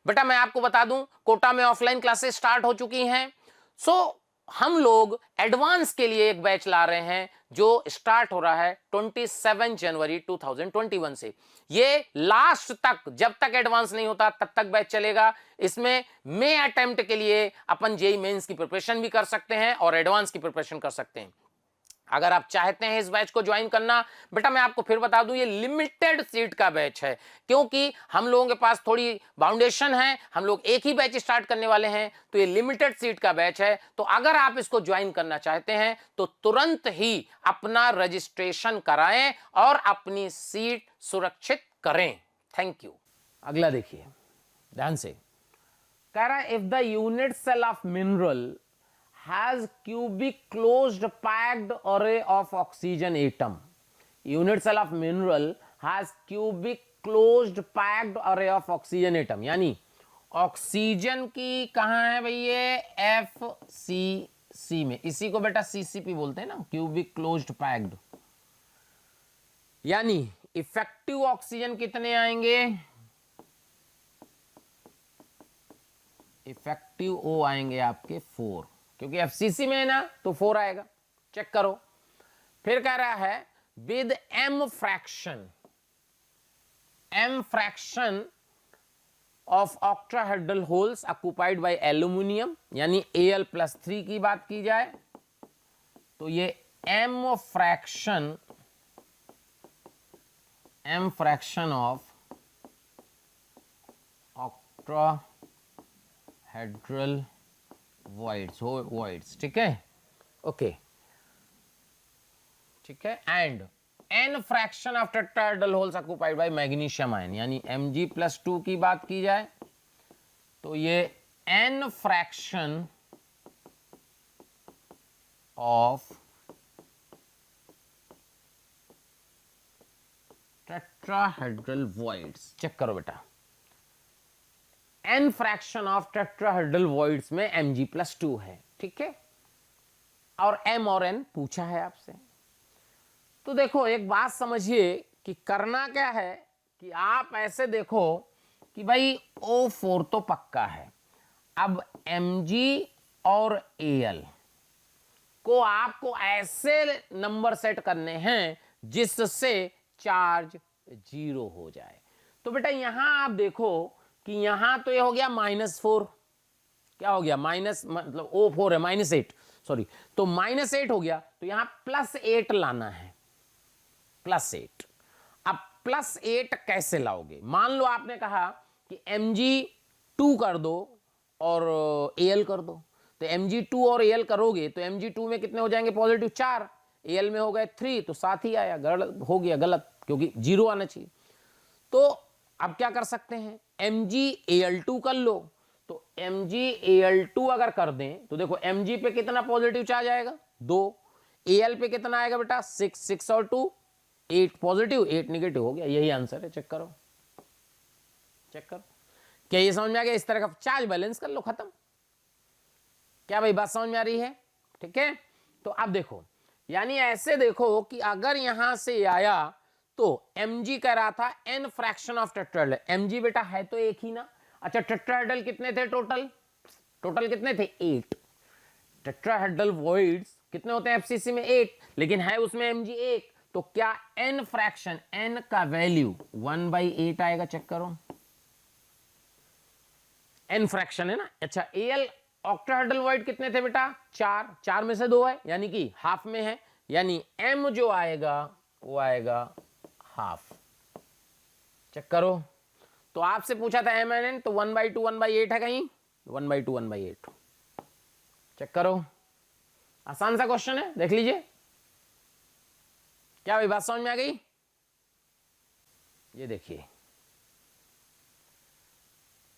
बेटा, मैं आपको बता दूं कोटा में ऑफलाइन क्लासेस स्टार्ट हो चुकी हैं। सो हम लोग एडवांस के लिए एक बैच ला रहे हैं जो स्टार्ट हो रहा है 27 जनवरी 2021 से। ये लास्ट तक, जब तक एडवांस नहीं होता तब तक बैच चलेगा। इसमें मे अटेम्प्ट के लिए अपन जेईई मेंस की प्रिपरेशन भी कर सकते हैं और एडवांस की प्रिपरेशन कर सकते हैं। अगर आप चाहते हैं इस बैच को ज्वाइन करना, बेटा मैं आपको फिर बता दूं ये लिमिटेड सीट का बैच है, क्योंकि हम लोगों के पास थोड़ी बाउंडेशन है, हम लोग एक ही बैच स्टार्ट करने वाले हैं, तो ये लिमिटेड सीट का बैच है। तो अगर आप इसको ज्वाइन करना चाहते हैं तो तुरंत ही अपना रजिस्ट्रेशन कराएं और अपनी सीट सुरक्षित करें। Thank you. अगला देखिए ध्यान से, कह रहा है if the unit cell of mineral has cubic closed packed array of oxygen atom. Unit cell of mineral has cubic closed packed array of oxygen atom. यानी ऑक्सीजन की कहाँ है भाई ये FCC में, इसी को बेटा CCP बोलते हैं ना, क्यूबिक क्लोज्ड पैक्ड। यानी इफेक्टिव ऑक्सीजन कितने आएंगे, इफेक्टिव O आएंगे आपके 4, क्योंकि एफसीसी में है ना तो 4 आएगा। चेक करो, फिर कह रहा है with m fraction of octahedral holes occupied by aluminium, यानी Al+3 की बात की जाए तो ये m fraction of octahedral voids, ठीक है, ओके, ठीक है, and n fraction of tetrahedral holes occupied by magnesium ion, यानी Mg+2 की बात की जाए तो ये n fraction of tetrahedral voids, check करो बेटा, n fraction of tetrahedral voids में Mg+2 है। ठीक है, और m और n पूछा है आपसे। तो देखो एक बात समझिए कि करना क्या है कि आप ऐसे देखो कि भाई O4 तो पक्का है, अब Mg और Al को आपको ऐसे नंबर सेट करने हैं जिससे चार्ज 0 हो जाए। तो बेटा यहां आप देखो कि यहां तो ये हो गया -4, क्या हो गया माइनस, मतलब O4 है -8, सॉरी, तो -8 हो गया, तो यहां +8 लाना है, +8। अब +8 कैसे लाओगे? मान लो आपने कहा कि Mg2 कर दो और Al कर दो, तो Mg2 और Al करोगे तो Mg2 में कितने हो जाएंगे पॉजिटिव 4, Al में हो गए 3, तो 7 ही आया, गलत हो गया, गलत, क्योंकि 0 आना चाहिए। तो अब क्या कर सकते हैं, MgAl2 कर लो, तो MgAl2 अगर कर दें तो देखो Mg पे कितना पॉजिटिव चार्ज आएगा 2, Al पे कितना आएगा बेटा 6 और 2 8 पॉजिटिव 8 नेगेटिव, हो गया, यही आंसर है। चेक करो, चेक करो, क्या ये समझ में आ गया? इस तरह का चार्ज बैलेंस कर लो, खत्म। क्या भाई बात समझ में आ रही है? ठीक है, तो अब देखो, यानी ऐसे देखो कि अगर यहां से आया तो Mg कह रहा था n fraction of tetrahedral, Mg बेटा है तो एक ही ना। अच्छा टेट्राहेड्रल कितने थे टोटल, टोटल कितने थे 8, टेट्राहेड्रल वॉइड्स कितने होते हैं एफसीसी में 8, लेकिन है उसमें Mg 1, तो क्या n फ्रैक्शन, n का वैल्यू 1/8 आएगा। चेक करो, n फ्रैक्शन है ना। अच्छा Al ऑक्टाहेड्रल वॉइड कितने थे बेटा 4, 4 में से 2 है, यानी कि हाफ में है, यानी m जो आएगा वो आएगा हाफ। चेक करो, तो आपसे पूछा था mn, तो 1/2 1/8 है कहीं, 1/2 1/8। चेक करो, आसान सा क्वेश्चन है, देख लीजिए। क्या भाई बात समझ में आ गई? ये देखिए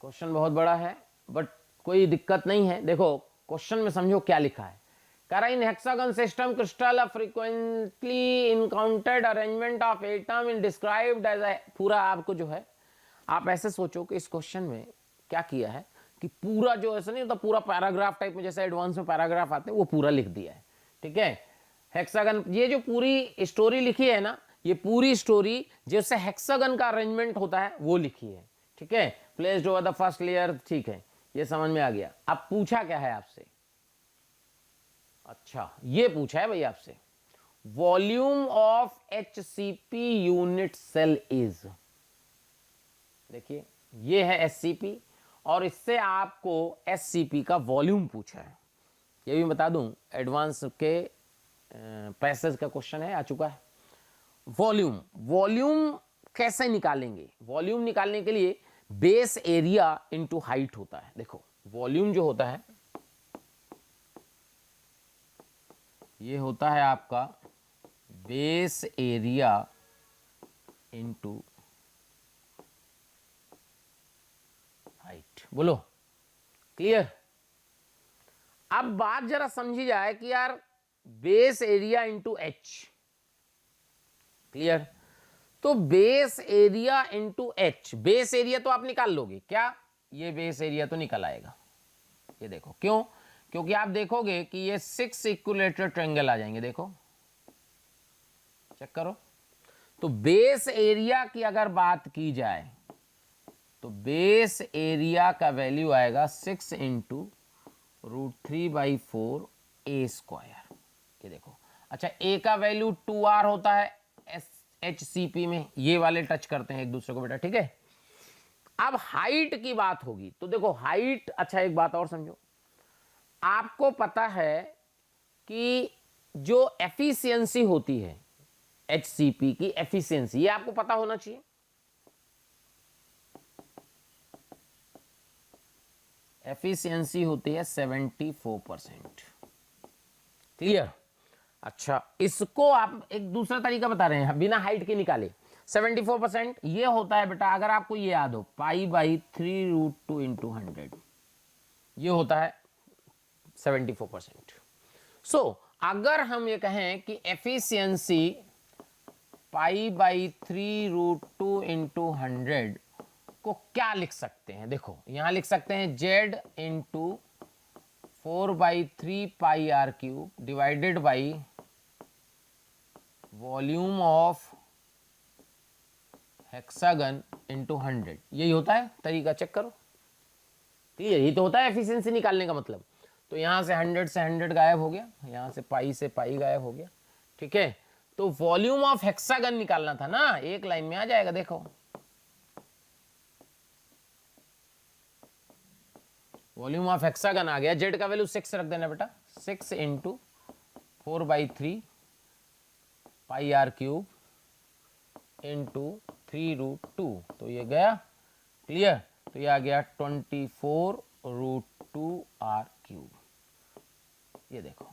क्वेश्चन बहुत बड़ा है बट कोई दिक्कत नहीं है। देखो क्वेश्चन में समझो क्या लिखा है, कह रहा in hexagon system crystal a frequently encountered arrangement of atom in described as पूरा आपको जो है आप ऐसे सोचो कि इस क्वेश्चन में क्या किया है कि पूरा जो ऐसा नहीं होता पूरा पैराग्राफ टाइप में, जैसे एडवांस में पैराग्राफ आते हैं वो पूरा लिख दिया है। ठीक है, हेक्सागन ये जो पूरी स्टोरी लिखी है ना, ये पूरी स्टोरी जैसे हेक्सागन का अरेंजमेंट होता है वो लिखी है। ठीक है, placed over the first layer. ठीक है, ये समझ में आ गया। अब पूछा क्या है आपसे, अच्छा ये पूछा है भाई आपसे, volume of HCP unit cell is, देखिए ये है SCP और इससे आपको SCP का वॉल्यूम पूछा है। ये भी बता दूं एडवांस के पैसेज का क्वेश्चन है, आ चुका है। वॉल्यूम कैसे निकालेंगे, वॉल्यूम निकालने के लिए बेस एरिया इनटू हाइट होता है। देखो वॉल्यूम जो होता है ये होता है आपका बेस एरिया इनटू हाइट। बोलो क्लियर। अब बात जरा समझी जाए कि यार base area into H, clear. तो base area into H, base area तो आप निकाल लोगे क्या, ये बेस एरिया तो निकल आएगा। ये देखो क्यों, क्योंकि आप देखोगे कि ये 6 इक्विलेटरल ट्रायंगल आ जाएंगे। देखो चेक करो, तो बेस एरिया की अगर बात की जाए तो बेस एरिया का वैल्यू आएगा 6 इंटू √3/4 ए स्क्वायर। ये देखो, अच्छा ए का वैल्यू 2r होता है HCP में, ये वाले टच करते हैं एक दूसरे को बेटा। ठीक है, अब हाइट की बात होगी तो देखो हाइट, अच्छा एक बात और समझो, आपको पता है कि जो एफिशिएंसी होती है HCP की एफिशिएंसी, ये आपको पता होना चाहिए। एफिशिएंसी होती है 74%। क्लियर। अच्छा इसको आप एक दूसरा तरीका बता रहे हैं बिना हाइट के निकाले। 74% ये होता है बेटा, अगर आपको ये याद हो, π/3√2 इंटू 100, ये होता है 74%। सो अगर हम ये कहें कि एफिशिएंसी π/3√2 इंटू 100 को क्या लिख सकते हैं, देखो यहां लिख सकते हैं Z into 4/3πr³ divided by volume of hexagon into 100। यही होता है तरीका, चेक करो। ठीक है, यही तो होता है एफिशिएंसी निकालने का मतलब। तो यहां से 100 से 100 गायब हो गया, यहां से पाई से पाई गायब हो गया। ठीक है, तो वॉल्यूम ऑफ हेक्सागन निकालना था ना, एक लाइन में आ जाएगा। देखो वॉल्यूम ऑफ हेक्सागन आ गया, जेड का वैल्यू 6 रख देना बेटा, 6 इंटू 4/3πr³ इंटू 3√2, तो ये गया। क्लियर, तो ये आ गया 24√2r³। ये देखो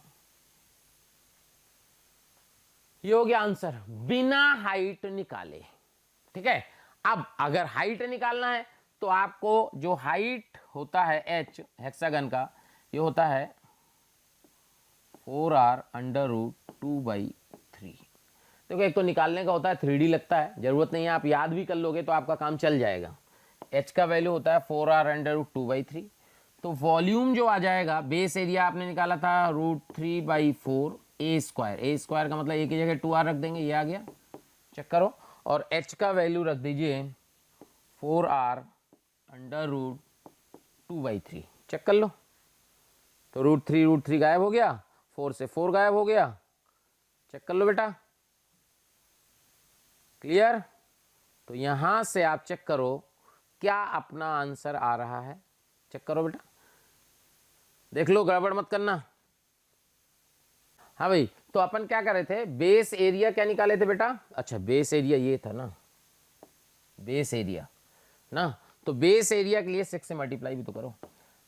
ये हो गया आंसर बिना हाइट निकाले। ठीक है, अब अगर हाइट निकालना है तो आपको जो हाइट होता है h हेक्सागन का, ये होता है 4r√2/3। देखो एक तो निकालने का होता है 3D लगता है, जरूरत नहीं है, आप याद भी कर लोगे तो आपका काम चल जाएगा। h का वैल्यू होता है 4r√2/3। तो वॉल्यूम जो आ जाएगा, बेस एरिया आपने निकाला था √3/4 ए स्क्वायर, ए स्क्वायर का मतलब एक ही जगह 2r रख देंगे, ये आ गया। चेक करो, और h का वैल्यू रख दीजिए 4r√2/3। चेक कर लो, तो √3 गायब हो गया, 4 से 4 गायब हो गया। चेक कर लो बेटा, क्लियर। तो यहां से आप चेक करो क्या अपना आंसर आ रहा है, चेक करो बेटा, देख लो, गड़बड़ मत करना। हाँ भाई, तो अपन क्या कर रहे थे, बेस एरिया क्या निकाले थे बेटा, अच्छा बेस एरिया ये था ना, बेस एरिया ना, तो बेस एरिया के लिए 6 से मल्टीप्लाई भी तो करो।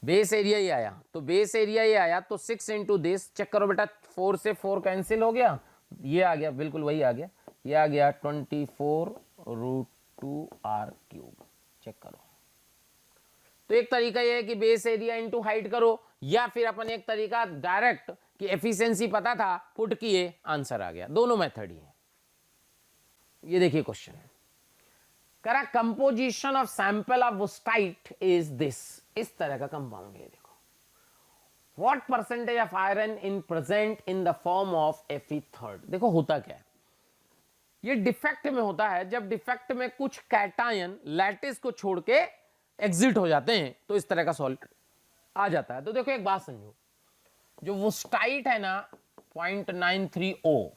बेस एरिया ये आया, तो बेस एरिया ये आया, तो 6 इंटू दिस, चेक करो बेटा, 4 से 4 कैंसिल हो गया, ये आ गया, बिल्कुल वही आ गया, ये आ गया 24√2r³। चेक करो, तो एक तरीका ये है कि बेस एरिया इंटू हाइट करो, या फिर अपन एक तरीका डायरेक्ट कि एफिशिएंसी पता था, पुट किए, आंसर आ गया। दोनों मेथड ही है। ये देखिए क्वेश्चन करा, composition of sample of wustite is this, इस तरह का कंपाउंड है। देखो, what percentage of iron in present in the form of Fe3। देखो होता क्या है, ये डिफेक्ट में होता है। जब डिफेक्ट में कुछ कैटायन लैटिस को छोड़ के एग्जिट हो जाते हैं तो इस तरह का सॉल्ट आ जाता है। तो देखो एक बात समझो, जो वुस्टाइट है ना 0.93O,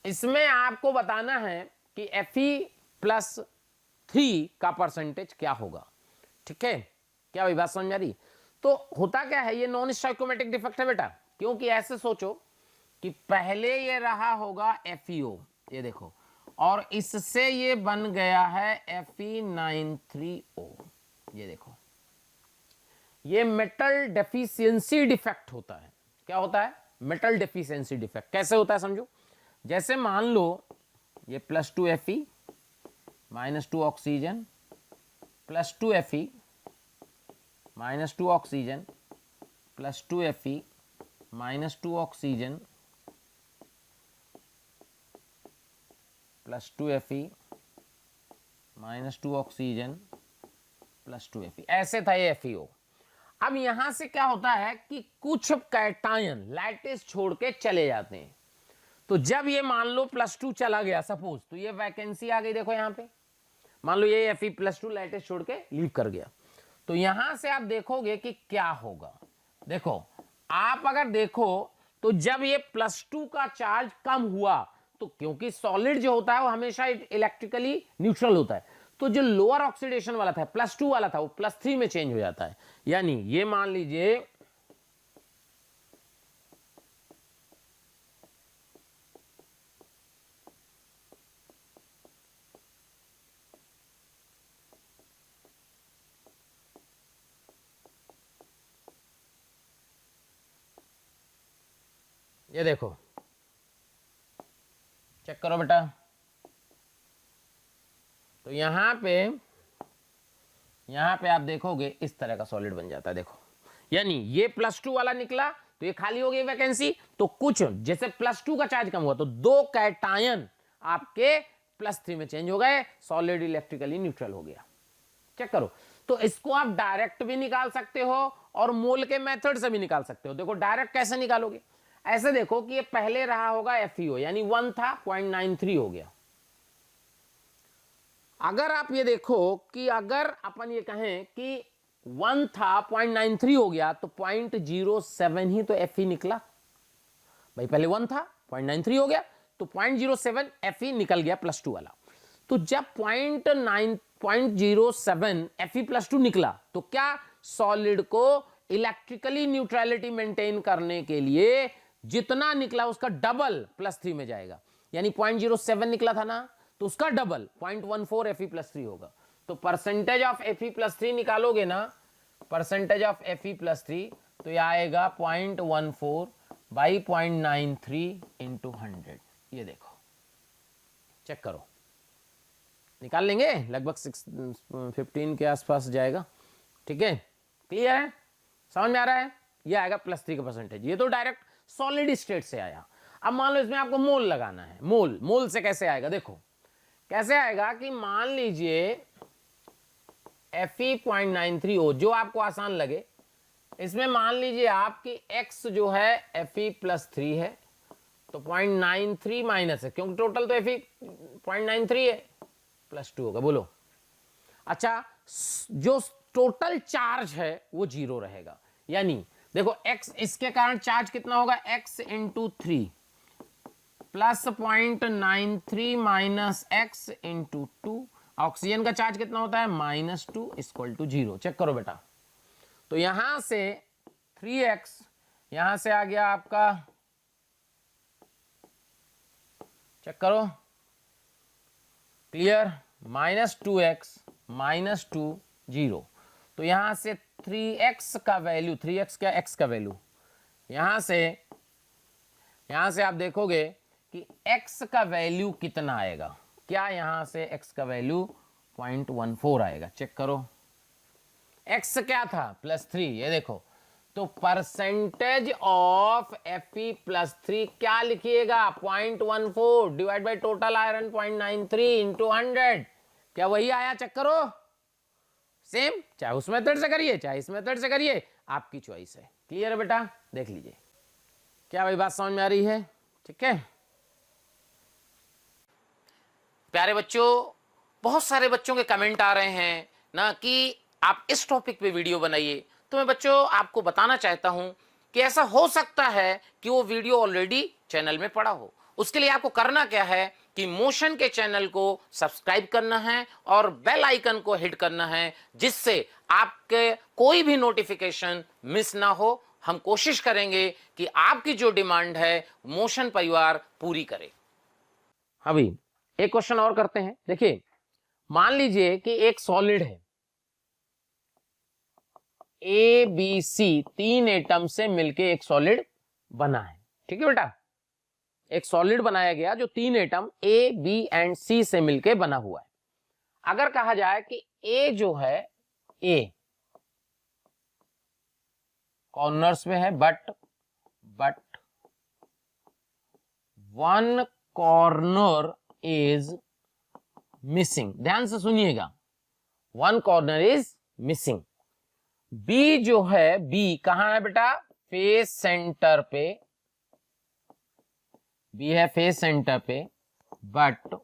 इसमें आपको बताना है कि Fe+3 का परसेंटेज क्या होगा। ठीक है, क्या भाई बात समझ में आ रही? तो होता क्या है, ये नॉन स्टोइकोमेट्रिक डिफेक्ट है बेटा, क्योंकि ऐसे सोचो कि पहले ये रहा होगा FeO, ये देखो, और इससे ये बन गया है Fe93O। ये देखो, ये मेटल डेफिशिएंसी डिफेक्ट होता है। क्या होता है? Metal deficiency defect. कैसे होता है समझो, जैसे मान लो ये +2 Fe -2 oxygen, +2 Fe -2 oxygen, +2 Fe -2 oxygen, +2 Fe -2 oxygen, +2 Fe, ऐसे था ये FeO। अब यहां से क्या होता है कि कुछ कैटायन लैटिस छोड़ के चले जाते हैं। तो जब ये मान लो +2 चला गया सपोज, तो ये वैकेंसी आ गई। देखो यहां पे मान लो ये Fe+2 लैटिस छोड़ के लीव कर गया, तो यहां से आप देखोगे कि क्या होगा। देखो, आप अगर देखो तो जब ये +2 का चार्ज कम हुआ, तो क्योंकि सॉलिड जो होता है वो हमेशा इलेक्ट्रिकली न्यूट्रल होता है, तो जो लोअर ऑक्सीडेशन वाला था +2 वाला था वो +3 में चेंज हो जाता है। यानी ये मान लीजिए ये देखो, चेक करो बेटा, तो यहां पे आप देखोगे इस तरह का सॉलिड बन जाता है। देखो, यानी ये +2 वाला निकला तो ये खाली हो गई वैकेंसी, तो कुछ जैसे +2 का चार्ज कम हुआ तो 2 कैटायन आपके +3 में चेंज हो गए, सॉलिड इलेक्ट्रिकली न्यूट्रल हो गया। चेक करो, तो इसको आप डायरेक्ट भी निकाल सकते हो और मोल के मेथड से भी निकाल सकते हो। देखो डायरेक्ट कैसे निकालोगे, ऐसे देखो कि ये पहले रहा होगा FeO, यानी 1 था, 0.93 हो गया। अगर आप ये देखो कि अगर अपन ये कहें कि 1 था 0.93 हो गया, तो 0.07 ही तो Fe निकला भाई। पहले 1 था 0.93 हो गया, तो 0.07 Fe निकल गया +2 वाला। तो जब 0.07 Fe+2 निकला, तो क्या सॉलिड को इलेक्ट्रिकली न्यूट्रलिटी मेंटेन करने के लिए जितना निकला उसका डबल +3 में जाएगा। यानी 0.07 निकला था ना, तो उसका डबल 0.14 Fe+3 होगा। तो परसेंटेज ऑफ Fe+3 निकालोगे ना, परसेंटेज ऑफ Fe+3, तो यह आएगा 0.14 बाई 0.93 इंटू 100। ये देखो, चेक करो, निकाल लेंगे, लगभग 15 के आसपास जाएगा। ठीक है, क्लियर है, समझ में आ रहा है? ये आएगा +3 का परसेंटेज। ये तो डायरेक्ट सॉलिड स्टेट से आया। अब मान लो इसमें आपको मोल लगाना है। मोल से कैसे आएगा, देखो कैसे आएगा कि मान लीजिए Fe.93O, जो आपको आसान लगे, इसमें मान लीजिए आपकी x जो है Fe+3 है, तो 0.93 माइनस है, क्योंकि टोटल तो Fe 0.93 है, +2 होगा। बोलो, अच्छा, जो टोटल चार्ज है वो 0 रहेगा। यानी देखो x, इसके कारण चार्ज कितना होगा, x into 3 plus 0.93 minus x into 2। Oxygen का चार्ज कितना होता है, -2 इक्वल टू 0। चेक करो बेटा, तो यहां से 3x, यहां से आ गया आपका, चेक करो, क्लियर, -2x -2 0। तो यहां से 3x का वैल्यू, 3x क्या, x का वैल्यू, यहां से आप देखोगे कि x का वैल्यू कितना आएगा। क्या यहां से x का वैल्यू 0.14 आएगा। चेक करो, x क्या था, +3, ये देखो, तो परसेंटेज ऑफ Fe+3 क्या लिखिएगा 0.14 divide by total iron 0.93 into 100। क्या वही आया, चेक करो। सेम, चाहे उस मेथड से करिए चाहे इस मेथड से करिए, आपकी चॉइस है। क्लियर है बेटा, देख लीजिए क्या वही बात समझ में आ रही है। ठीक है प्यारे बच्चों, बहुत सारे बच्चों के कमेंट आ रहे हैं ना कि आप इस टॉपिक पे वीडियो बनाइए। तो मैं बच्चों आपको बताना चाहता हूं कि ऐसा हो सकता है कि वो वीडियो ऑलरेडी चैनल में पड़ा हो। उसके लिए आपको करना क्या है कि मोशन के चैनल को सब्सक्राइब करना है और बेल आइकन को हिट करना है, जिससे आपके कोई भी नोटिफिकेशन मिस ना हो। हम कोशिश करेंगे कि आपकी जो डिमांड है मोशन परिवार पूरी करे। अभी एक क्वेश्चन और करते हैं। देखिए मान लीजिए कि एक सॉलिड है ए बी सी, 3 एटम से मिलके एक सॉलिड बना है। ठीक है बेटा, एक सॉलिड बनाया गया जो 3 एटम ए बी एंड सी से मिलके बना हुआ है। अगर कहा जाए कि ए जो है, ए कॉर्नर्स में है but one corner is missing. ध्यान से सुनिएगा, one corner is missing. B जो है, बी कहां है बेटा, फेस सेंटर पे, बी है फेस सेंटर पे, बट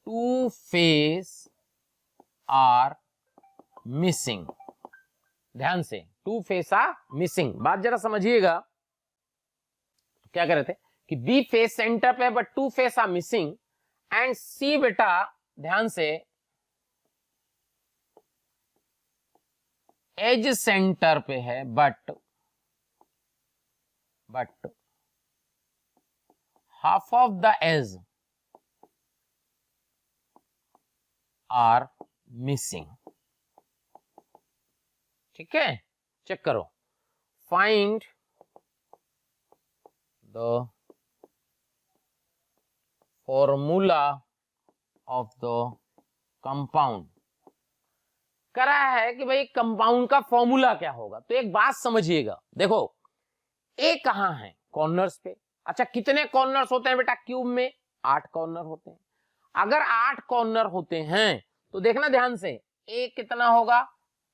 2 फेस आर मिसिंग। ध्यान से, 2 फेस आर मिसिंग। बात जरा समझिएगा, क्या कह रहे थे कि बी फेस सेंटर पे but 2 face are missing, and C बेटा ध्यान से एज सेंटर पे है but half of the edge are missing. ठीक है, चेक करो। Find the formula of the compound. करा है कि भाई कंपाउंड का फॉर्मूला क्या होगा। तो एक बात समझिएगा, देखो ए कहां है, कॉर्नर्स पे। अच्छा कितने कॉर्नर्स होते हैं बेटा क्यूब में, 8 कॉर्नर होते हैं। अगर 8 कॉर्नर होते हैं तो देखना ध्यान से, ए कितना होगा,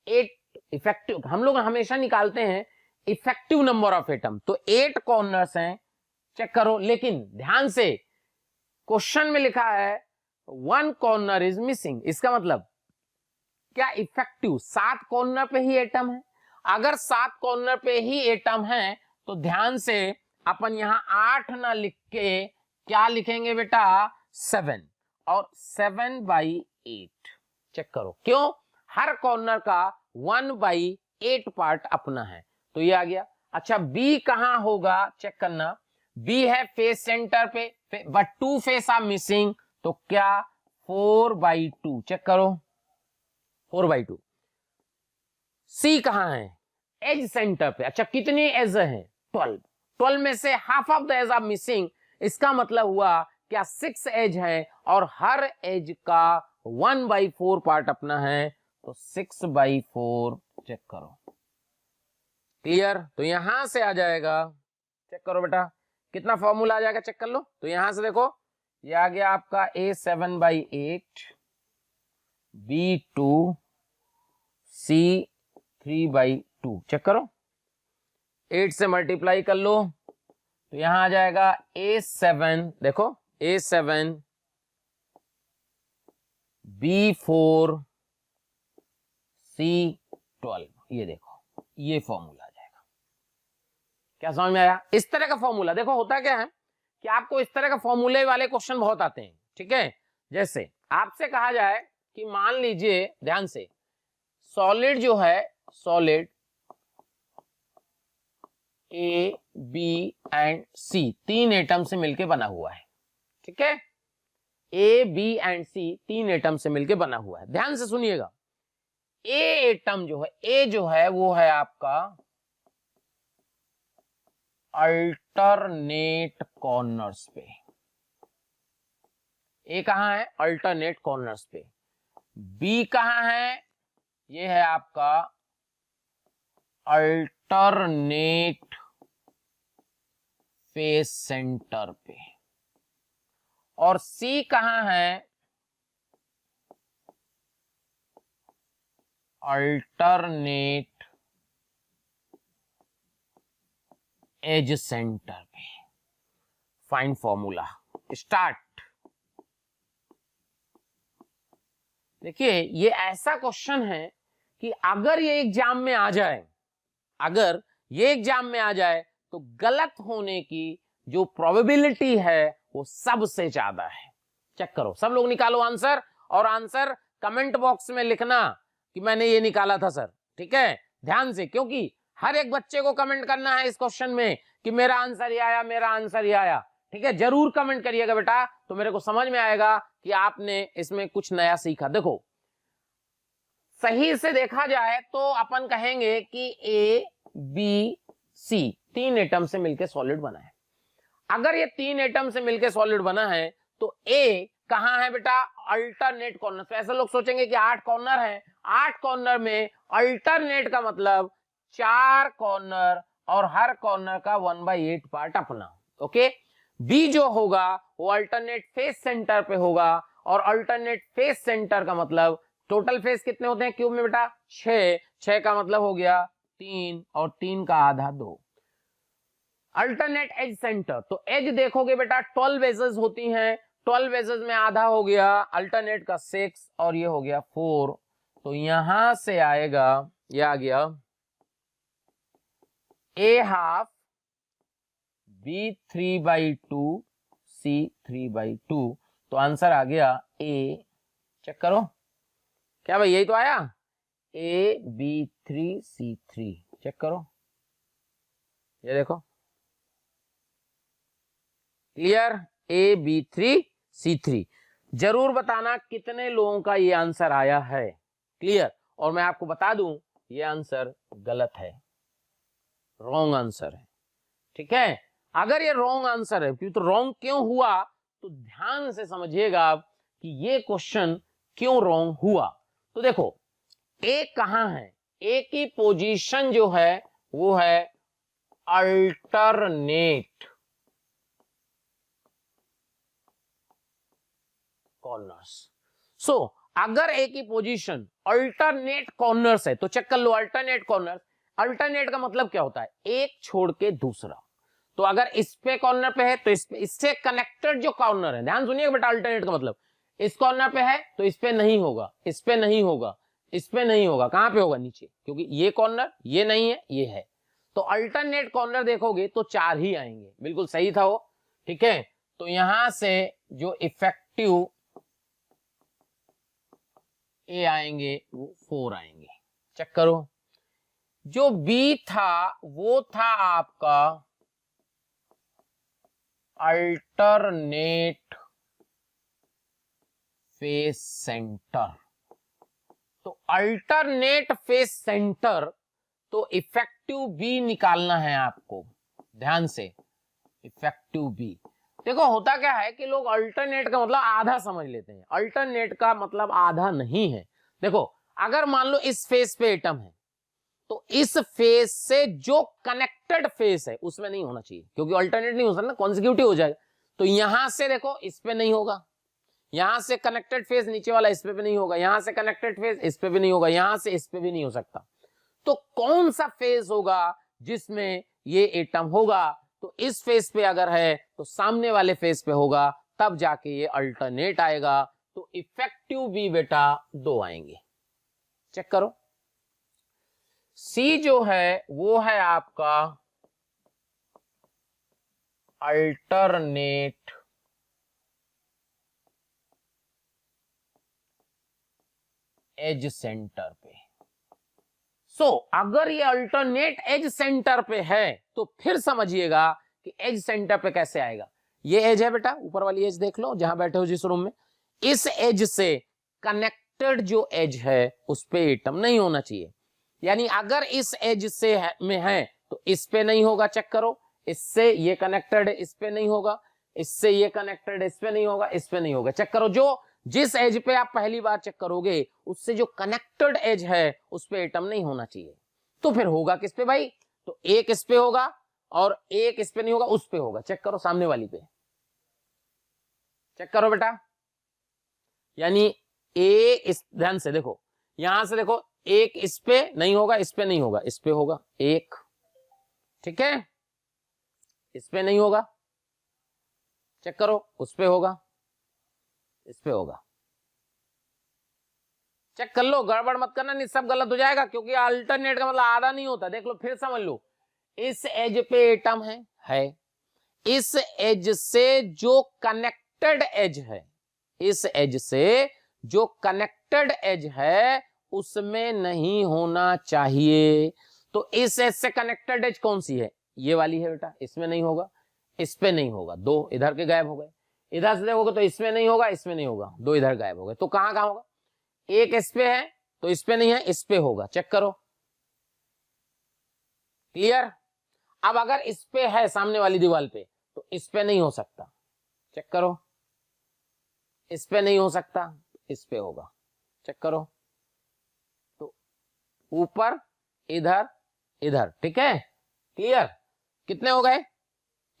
8 इफेक्टिव। हम लोग हमेशा निकालते हैं इफेक्टिव नंबर ऑफ एटम, तो 8 कॉर्नर्स हैं, चेक करो। लेकिन ध्यान से क्वेश्चन में लिखा है 1 कॉर्नर इज मिसिंग। इसका मतलब क्या, इफेक्टिव 7 कॉर्नर पे ही एटम है। अगर 7 कॉर्नर पे ही एटम है तो ध्यान से अपन यहां 8 ना लिख के क्या लिखेंगे बेटा, 7, और 7/8। चेक करो, क्यों, हर कॉर्नर का 1/8 पार्ट अपना है, तो ये आ गया। अच्छा बी कहां होगा, चेक करना, बी है फेस सेंटर पे बट 2 फेस आर मिसिंग, तो क्या 4/2। चेक करो 4/2। सी कहां है, एज सेंटर पे। अच्छा कितनी एज है, 12 में से half of the edge are missing. इसका मतलब हुआ क्या 6 एज है और हर एज का 1/4 पार्ट अपना है, तो 6/4। चेक करो, क्लियर। तो यहां से आ जाएगा, चेक करो बेटा कितना फॉर्मूला आ जाएगा, चेक कर लो। तो यहां से देखो ये आ गया आपका A 7/8, B2, C 3/2। चेक करो, 8 से मल्टीप्लाई कर लो तो यहां आ जाएगा A7, देखो A7, B4, C12। ये देखो ये फॉर्मूला आ जाएगा। क्या समझ में आया, इस तरह का फॉर्मूला। देखो होता क्या है कि आपको इस तरह का फॉर्मूले वाले क्वेश्चन बहुत आते हैं। ठीक है, जैसे आपसे कहा जाए कि मान लीजिए ध्यान से, सॉलिड जो है, solid A B and C 3 atom से मिलके बना हुआ है। ठीक है, A B and C 3 atom से मिलके बना हुआ है। ध्यान से सुनिएगा, ए एटम जो है, ए जो है वो है आपका अल्टरनेट कॉर्नर्स पे। ए कहां है, अल्टरनेट कॉर्नर्स पे। बी कहां है, ये है आपका अल्टरनेट फेस सेंटर पे, और सी कहां है, अल्टरनेट एज सेंटर पे। Find formula, start. देखिए ये ऐसा क्वेश्चन है कि अगर ये एग्जाम में आ जाए, अगर ये एग्जाम में आ जाए तो गलत होने की जो प्रोबेबिलिटी है वो सबसे ज्यादा है। चेक करो, सब लोग निकालो आंसर, और आंसर कमेंट बॉक्स में लिखना कि मैंने ये निकाला था सर, ठीक है, ध्यान से, क्योंकि हर एक बच्चे को कमेंट करना है इस क्वेश्चन में कि मेरा आंसर ये आया, मेरा आंसर ये आया, ठीक है, जरूर कमेंट करिएगा बेटा, तो मेरे को समझ में आएगा कि आपने इसमें कुछ नया सीखा। देखो सही से देखा जाए तो अपन कहेंगे कि ए बी सी तीन एटम से मिलकर सॉलिड बना है। अगर ये तीन एटम से मिलकर सॉलिड बना है तो ए कहां है बेटा, अल्टरनेट कॉर्नर। तो ऐसे लोग सोचेंगे कि 8 कॉर्नर है, 8 कॉर्नर में अल्टरनेट का मतलब 4 कॉर्नर और हर कॉर्नर का 1/8 पार्ट अपना। ओके, बी जो होगा वो अल्टरनेट फेस सेंटर पे होगा, और अल्टरनेट फेस सेंटर का मतलब टोटल फेस कितने होते हैं क्यूब में बेटा, 6, 6 का मतलब हो गया 3, और 3 का आधा 2। अल्टरनेट एज सेंटर, तो एज देखोगे बेटा 12 एजेस होती हैं, 12 एजेस में आधा हो गया अल्टरनेट का 6 और ये हो गया 4, तो यहां से आएगा, ये आ गया ए हाफ बी 3/2 सी 3/2, तो आंसर आ गया ए। चेक करो, क्या भाई यही तो आया, ए बी 3 सी 3। चेक करो, ये देखो, क्लियर, ए बी 3 सी 3। जरूर बताना कितने लोगों का ये आंसर आया है, क्लियर। और मैं आपको बता दूं ये आंसर गलत है, रॉन्ग आंसर है, ठीक है। अगर ये रॉन्ग आंसर है, तो रॉन्ग क्यों हुआ, तो ध्यान से समझिएगा आप कि ये क्वेश्चन क्यों रॉन्ग हुआ। तो देखो ए कहां है, ए की पोजीशन जो है वो है अल्टरनेट कॉर्नर्स। सो अगर ए की पोजीशन अल्टरनेट कॉर्नर्स है तो चेक कर लो, अल्टरनेट कॉर्नर्स, अल्टरनेट का मतलब क्या होता है, एक छोड़ के दूसरा। तो अगर इस पे कॉर्नर पे है तो इससे कनेक्टेड जो कॉर्नर है, ध्यान सुनिए बेटा, अल्टरनेट का मतलब इस कॉर्नर पे है तो इस पे नहीं होगा, इस पे नहीं होगा, इस पे नहीं होगा, कहां पे होगा, नीचे, क्योंकि ये कॉर्नर ये नहीं है, ये है। तो अल्टरनेट कॉर्नर देखोगे तो 4 ही आएंगे, बिल्कुल सही था वो, ठीक है। तो यहां से जो इफेक्टिव ए आएंगे वो 4 आएंगे। चेक करो, जो बी था वो था आपका अल्टरनेट फेस सेंटर। तो अल्टरनेट फेस सेंटर, तो इफेक्टिव बी निकालना है आपको, ध्यान से, इफेक्टिव बी। देखो होता क्या है कि लोग अल्टरनेट का मतलब आधा समझ लेते हैं, अल्टरनेट का मतलब आधा नहीं है। देखो अगर मान लो इस फेस पे एटम है तो इस फेस से जो कनेक्टेड फेस है उसमें नहीं होना चाहिए, क्योंकि अल्टरनेट नहीं हो सकता, कॉन्जिक्यूटिव हो जाएगा। तो यहां से देखो इस पे नहीं होगा, यहां से कनेक्टेड फेस नीचे वाला इस पे भी नहीं होगा, यहां से कनेक्टेड फेस इस पे भी नहीं होगा, यहां से इस पे भी नहीं हो सकता। तो कौन सा फेस होगा जिसमें ये एटम होगा, तो इस फेस पे अगर है तो सामने वाले फेस पे होगा, तब जाके ये अल्टरनेट आएगा। तो इफेक्टिव बी बेटा 2 आएंगे। चेक करो, सी जो है वो है आपका अल्टरनेट एज सेंटर पे। सो अगर ये अल्टरनेट एज सेंटर पे है तो फिर समझिएगा कि एज सेंटर पे कैसे आएगा। ये एज है बेटा, ऊपर वाली एज देख लो जहां बैठे हो जिस रूम में, इस एज से कनेक्टेड जो एज है उस पे एटम नहीं होना चाहिए। यानी अगर इस एज से में है तो इस पे नहीं होगा, चेक करो, इससे ये कनेक्टेड है, इस पे नहीं होगा, इससे ये कनेक्टेड है, इस पे नहीं होगा, इस पे नहीं होगा। चेक करो, जो जिस एज पे आप पहली बार चेक करोगे उससे जो कनेक्टेड एज है उस पे एटम नहीं होना चाहिए। तो फिर होगा किस पे भाई, तो एक इस पे होगा और एक इस पे नहीं होगा, उस पे होगा। चेक करो सामने वाली पे, चेक करो बेटा, यानी ए इस, ध्यान से देखो, यहां से देखो, एक इस पे नहीं होगा, इस पे नहीं होगा, इस पे होगा एक, ठीक है, इस पे नहीं होगा, चेक करो, उस पे होगा, इस पे होगा। चेक कर लो, गड़बड़ मत करना, नहीं सब गलत हो जाएगा, क्योंकि अल्टरनेट का मतलब आधा नहीं होता। देख लो फिर समझ लो, इस एज पे एटम है, इस एज से जो कनेक्टेड एज है, इस एज से जो कनेक्टेड एज है उसमें नहीं होना चाहिए। तो इस एज से कनेक्टेड एज कौन सी है, ये वाली है बेटा, इसमें नहीं होगा, इस पे नहीं होगा, दो इधर के गायब हो गए। इधर से देखोगे तो इसमें नहीं होगा, इसमें नहीं होगा, दो इधर गायब हो गए। तो कहां कहां होगा, एक इस पे है तो इस पे नहीं है, इस पे होगा। चेक करो, क्लियर। अब अगर इस पे है सामने वाली दीवार पे तो इस पे नहीं हो सकता, चेक करो, इस पे नहीं हो सकता, इस पे होगा। चेक करो, तो ऊपर इधर इधर, ठीक है, क्लियर। कितने हो गए,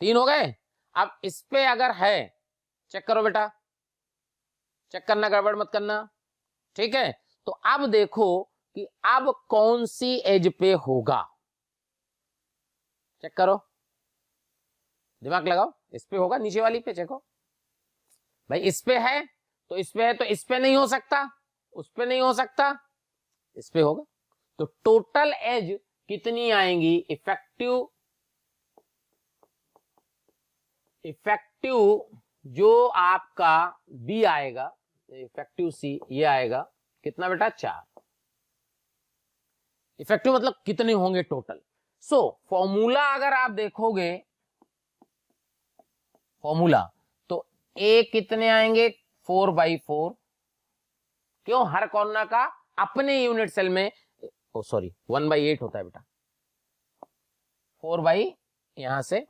तीन हो गए। अब इस पे अगर है, चेक करो बेटा, चेक करना, गड़बड़ मत करना, ठीक है। तो अब देखो कि अब कौन सी एज पे होगा, चेक करो, दिमाग लगाओ, इस पे होगा, नीचे वाली पे चेको भाई, इस पे है तो इस पे है, तो इस पे नहीं हो सकता, उस पे नहीं हो सकता, इस पे होगा। तो टोटल एज कितनी आएंगी, इफेक्टिव जो आपका बी आएगा, इफेक्टिव सी ये आएगा कितना बेटा, 4। इफेक्टिव मतलब कितने होंगे टोटल। सो फॉर्मूला अगर आप देखोगे, फॉर्मूला तो ए कितने आएंगे, 4/4, क्यों, हर कॉर्नर का अपने यूनिट सेल में, ओ सॉरी 1/8 होता है बेटा, 4 यहां से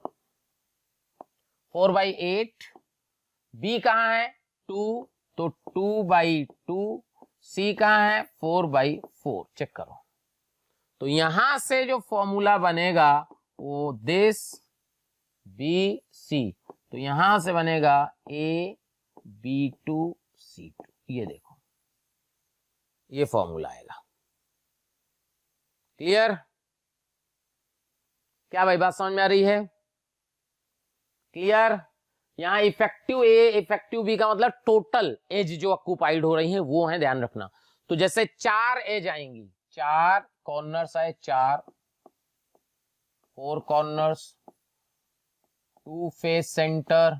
4/8, बी कहां है 2, तो 2/2, सी कहां है 4/4। चेक करो, तो यहां से जो फॉर्मूला बनेगा वो दिस बी सी, तो यहां से बनेगा AB2C2, ये देखो, ये फॉर्मूला आएगा। क्लियर, क्या भाई बात समझ में आ रही है, क्लियर। यहां इफेक्टिव ए इफेक्टिव बी का मतलब टोटल एज जो ऑक्युपाइड हो रही है वो है, ध्यान रखना। तो जैसे 4 एज आएंगी, 4 कॉर्नर्स आए, 4 4 कॉर्नर्स, 2 फेस सेंटर,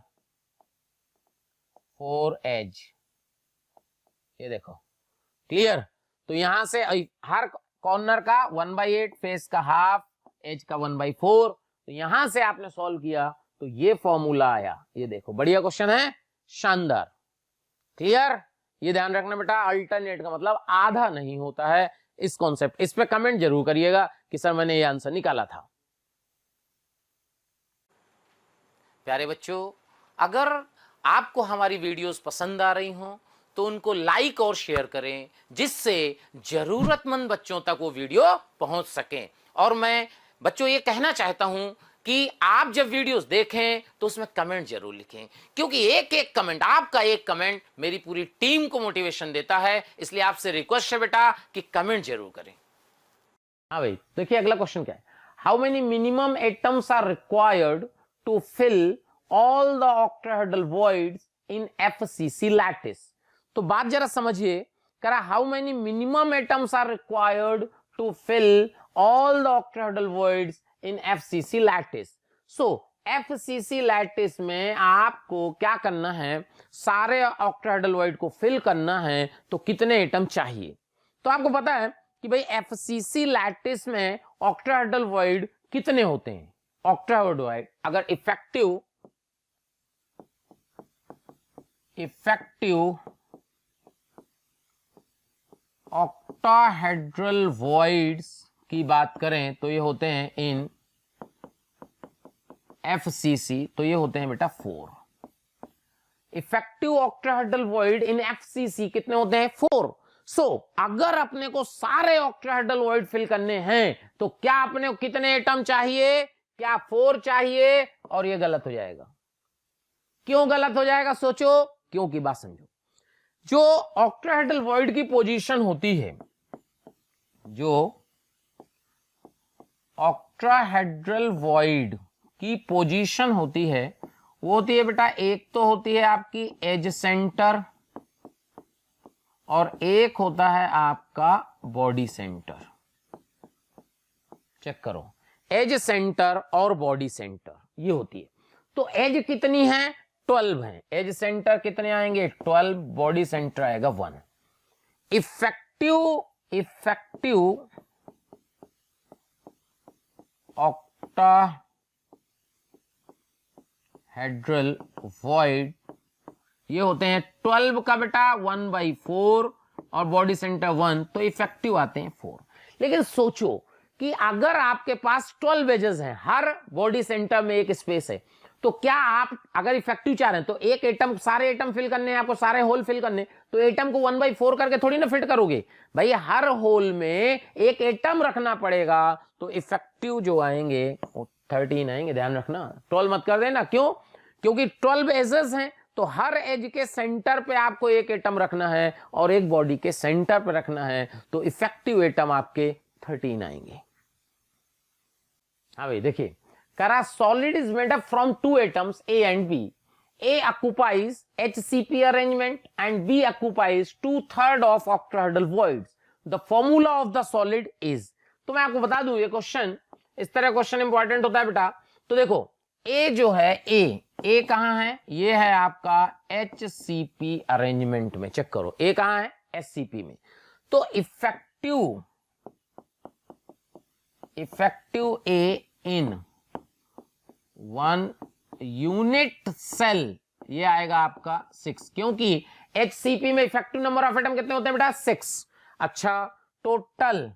4 एज, ये देखो, क्लियर। तो यहां से हर कॉर्नर का 1/8, फेस का हाफ, एज का 1/4, तो यहां से आपने सॉल्व किया तो ये फॉर्मूला आया, ये देखो, बढ़िया क्वेश्चन है, शानदार, क्लियर। ये ध्यान रखना बेटा, अल्टरनेट का मतलब आधा नहीं होता है, इस कॉन्सेप्ट, इस पे कमेंट जरूर करिएगा कि सर मैंने ये आंसर निकाला था। प्यारे बच्चों, अगर आपको हमारी वीडियोस पसंद आ रही हों तो उनको लाइक और शेयर करें, जिससे जरूरतमंद बच्चों तक वो वीडियो पहुंच सके। और मैं बच्चों ये कहना चाहता हूं कि आप जब वीडियोस देखें तो उसमें कमेंट जरूर लिखें, क्योंकि एक एक कमेंट, आपका एक कमेंट मेरी पूरी टीम को मोटिवेशन देता है। इसलिए आपसे रिक्वेस्ट है बेटा कि कमेंट जरूर करें। हाँ भाई, देखिए अगला क्वेश्चन क्या है, how many minimum atoms are required to fill all the octahedral voids in FCC lattice. तो बात जरा समझिए, कह रहा how many minimum atoms are required to fill all the octahedral voids in FCC lattice. So FCC lattice में आपको क्या करना है, सारे ऑक्टाहेड्रल वॉइड को फिल करना है, तो कितने एटम चाहिए। तो आपको पता है कि भाई FCC लैटिस में ऑक्टाहेड्रल वॉइड कितने होते हैं, ऑक्टाहेड्रल वॉइड अगर इफेक्टिव ऑक्टाहेड्रल वॉइड्स की बात करें तो ये होते हैं इन FCC, तो ये होते हैं बेटा 4। इफेक्टिव ऑक्टाहेड्रल वॉइड इन FCC कितने होते हैं, 4। अगर अपने को सारे ऑक्टाहेड्रल वॉइड फिल करने हैं तो क्या अपने को कितने एटम चाहिए? क्या 4 चाहिए? और ये गलत हो जाएगा। क्यों गलत हो जाएगा? सोचो, क्योंकि बात समझो, जो ऑक्टाहेड्रल वॉइड की पोजीशन होती है, जो ऑक्टाहेड्रल वॉइड की पोजीशन होती है वो होती है बेटा, एक तो होती है आपकी एज सेंटर और एक होता है आपका बॉडी सेंटर। चेक करो, एज सेंटर और बॉडी सेंटर ये होती है। तो एज कितनी है? 12 है। एज सेंटर कितने आएंगे? 12। बॉडी सेंटर आएगा 1। इफेक्टिव ऑक्टाहेड्रल वॉइड ये होते हैं 12 का बेटा 1/4 और बॉडी सेंटर 1, तो इफेक्टिव आते हैं 4। लेकिन सोचो कि अगर आपके पास 12 एजेस हैं, हर बॉडी सेंटर में एक स्पेस है, तो क्या आप अगर इफेक्टिव चाह रहे हैं तो एक एटम, सारे एटम फिल करने हैं आपको, सारे होल फिल करने, तो एटम को 1/4 करके थोड़ी ना फिट करोगे भाई, हर होल में एक एटम रखना पड़ेगा। तो इफेक्टिव जो आएंगे वो 13 आएंगे, ध्यान रखना, 12 मत कर देना। क्यों? क्योंकि 12 एजेस हैं, तो हर एज के सेंटर पे आपको एक एटम रखना है और एक बॉडी के सेंटर पे रखना है, तो इफेक्टिव एटम आपके 13 आएंगे। हाँ भाई देखिए, करा solid is made up from 2 atoms A and B. A occupies HCP arrangement and B occupies 2/3 of octahedral voids. The formula of the solid is, तो मैं आपको बता दूं ये क्वेश्चन, इस तरह क्वेश्चन इंपॉर्टेंट होता है बेटा। तो देखो A जो है, A कहां है? ये है आपका HCP अरेंजमेंट में। चेक करो, A कहां है? HCP में। तो effective A in 1 unit cell ये आएगा आपका 6, क्योंकि HCP में इफेक्टिव नंबर ऑफ एटम कितने होते हैं बेटा? 6। अच्छा, total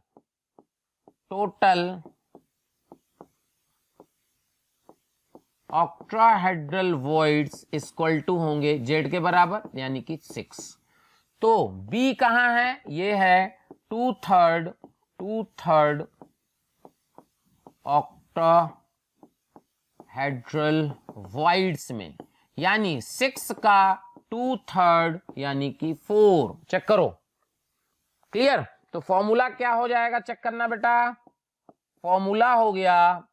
octahedral voids equal to होंगे Z के बराबर, यानी कि 6। तो B कहां है? ये है 2/3 ऑक्टाहेड्रल वॉइड्स में, यानी 6 का 2/3 यानी कि 4। चेक करो, क्लियर? तो फॉर्मूला क्या हो जाएगा? चेक करना बेटा, फॉर्मूला हो गया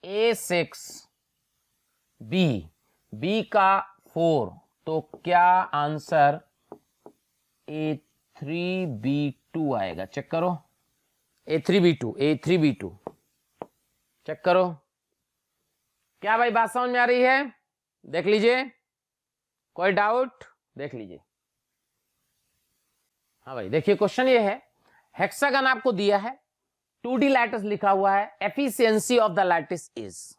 A6B का 4, तो क्या आंसर A3B2 आएगा। चेक करो, A3B2 चेक करो। क्या भाई बात समझ में आ रही है? देख लीजिए, कोई डाउट? देख लीजिए। हाँ भाई देखिए, क्वेश्चन ये है, हेक्सागन आपको दिया है, 2D लैटिस लिखा हुआ है, efficiency of the lattice is,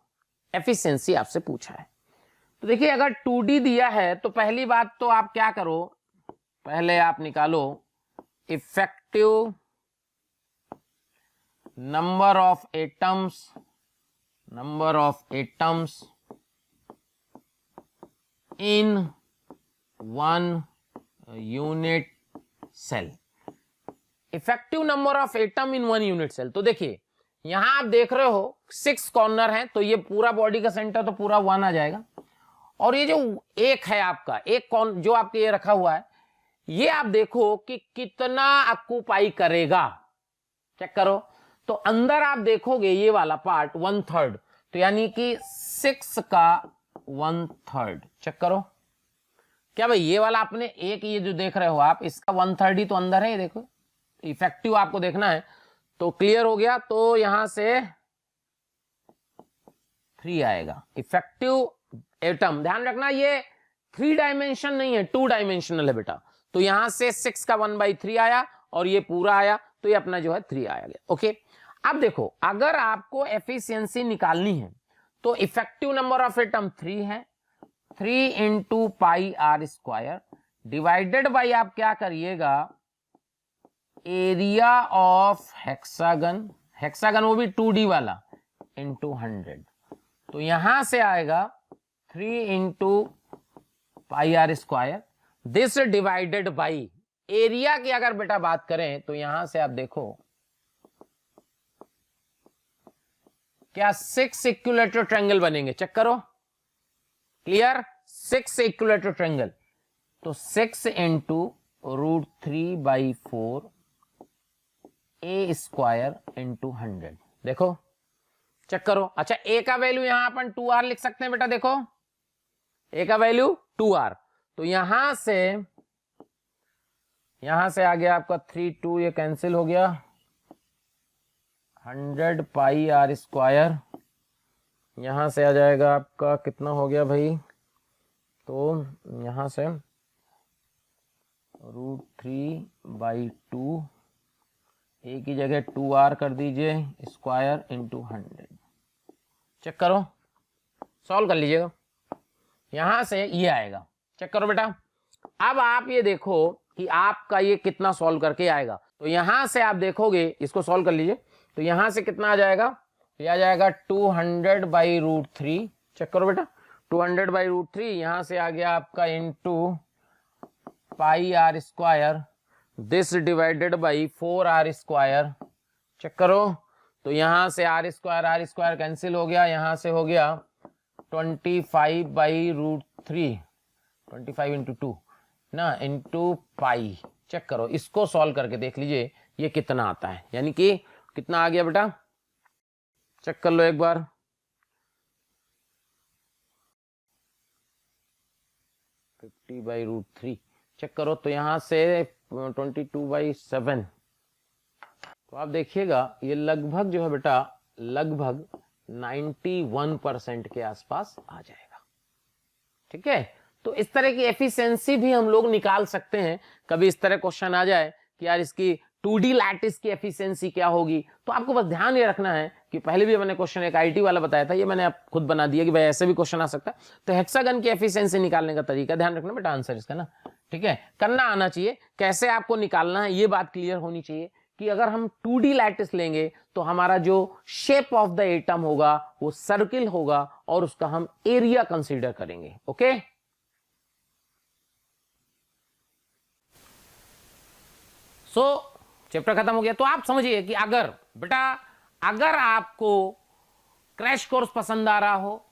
efficiency आपसे पूछा है। तो देखिए, अगर 2D दिया है तो पहली बात तो आप क्या करो, पहले आप निकालो effective number of atoms in 1 unit cell. Effective number of atom in 1 unit cell. तो देखिए यहां आप देख रहे हो 6 कॉर्नर है, तो ये पूरा बॉडी का सेंटर तो पूरा 1 आ जाएगा, और ये जो एक है आपका, एक कॉर्नर जो आपके ये रखा हुआ है, ये आप देखो कि कितना ऑक्यूपाई करेगा। चेक करो, तो अंदर आप देखोगे ये वाला पार्ट 1/3, तो यानी कि 6 का 1/3। चेक करो, क्या भाई ये वाला आपने एक, ये जो देख रहे हो आप, इसका 1/3 ही तो अंदर है, ये देखो। इफेक्टिव आपको देखना है, तो क्लियर हो गया। तो यहां से 3 आएगा इफेक्टिव एटम। ध्यान रखना, ये 3 डायमेंशन नहीं है, 2 डायमेंशनल है बेटा। तो यहां से 6 का 1/3 आया और ये पूरा आया, तो ये अपना जो है 3 आया गया। ओके, अब देखो, अगर आपको एफिशिएंसी निकालनी है तो इफेक्टिव नंबर ऑफ एटम 3 है, 3 into pi r square divided by आप क्या करिएगा, एरिया ऑफ हेक्सागन, हेक्सागन वो भी 2D वाला, इंटू 100। तो यहां से आएगा 3 into pi r square, this divided by area की अगर बेटा बात करें तो यहां से आप देखो क्या 6 इक्विलैटरल ट्रायंगल बनेंगे, चेक करो, क्लियर, 6 इक्विलैटरल ट्रायंगल, तो 6 इंटू √3/4 ए स्क्वायर इंटू 100, देखो चेक करो। अच्छा ए का वैल्यू यहां अपन 2r लिख सकते हैं बेटा, देखो ए का वैल्यू 2r, तो यहां से आ गया आपका 3 2, ये कैंसिल हो गया, 100 पाई r स्क्वायर, यहां से आ जाएगा आपका कितना हो गया भाई, तो यहां से √3/2, ए की जगह 2r कर दीजिए, स्क्वायर इंटू 100, चेक करो, सॉल्व कर लीजिएगा, यहां से ये आएगा, चेक करो बेटा। अब आप ये देखो कि आपका ये कितना सॉल्व करके आएगा, तो यहां से आप देखोगे, इसको सॉल्व कर लीजिए, तो यहां से कितना आ जाएगा, ये आ जाएगा 200/√3, चेक करो बेटा, 200/√3, यहां से आ गया आपका into pi r square, this divided by 4r square, check करो, तो यहां से r स्क्वायर कैंसिल हो गया, यहां से हो गया 25/√3, 25 इंटू 2 ना, इंटू पाई, चेक करो, इसको सॉल्व करके देख लीजिए ये कितना आता है, यानी कि कितना आ गया बेटा, चेक कर लो एक बार, 50/√3, चेक करो, तो यहां से 22/7, तो आप देखिएगा ये लगभग जो है बेटा, लगभग 91% के आसपास आ जाएगा, ठीक है। तो इस तरह की एफिशिएंसी भी हम लोग निकाल सकते हैं, कभी इस तरह क्वेश्चन आ जाए कि यार इसकी 2D लैटिस की एफिशिएंसी क्या होगी, तो आपको बस ध्यान ये रखना है कि पहले भी मैंने क्वेश्चन एक आईटी वाला बताया था, ये मैंने आप खुद बना दिया कि भाई ऐसे भी क्वेश्चन आ सकता है, तो हेक्सागन की एफिशिएंसी निकालने का तरीका ध्यान रखना बेटा, आंसर इसका ना, ठीक है, करना आना चाहिए, कैसे आपको निकालना है ये बात क्लियर होनी चाहिए कि अगर हम 2D लैटिस लेंगे तो हमारा जो शेप ऑफ द एटम होगा वो सर्किल होगा और उसका हम एरिया कंसीडर करेंगे, ओके। सो चैप्टर खत्म हो गया। तो आप समझिए कि अगर बेटा, अगर आपको क्रैश कोर्स पसंद आ रहा हो,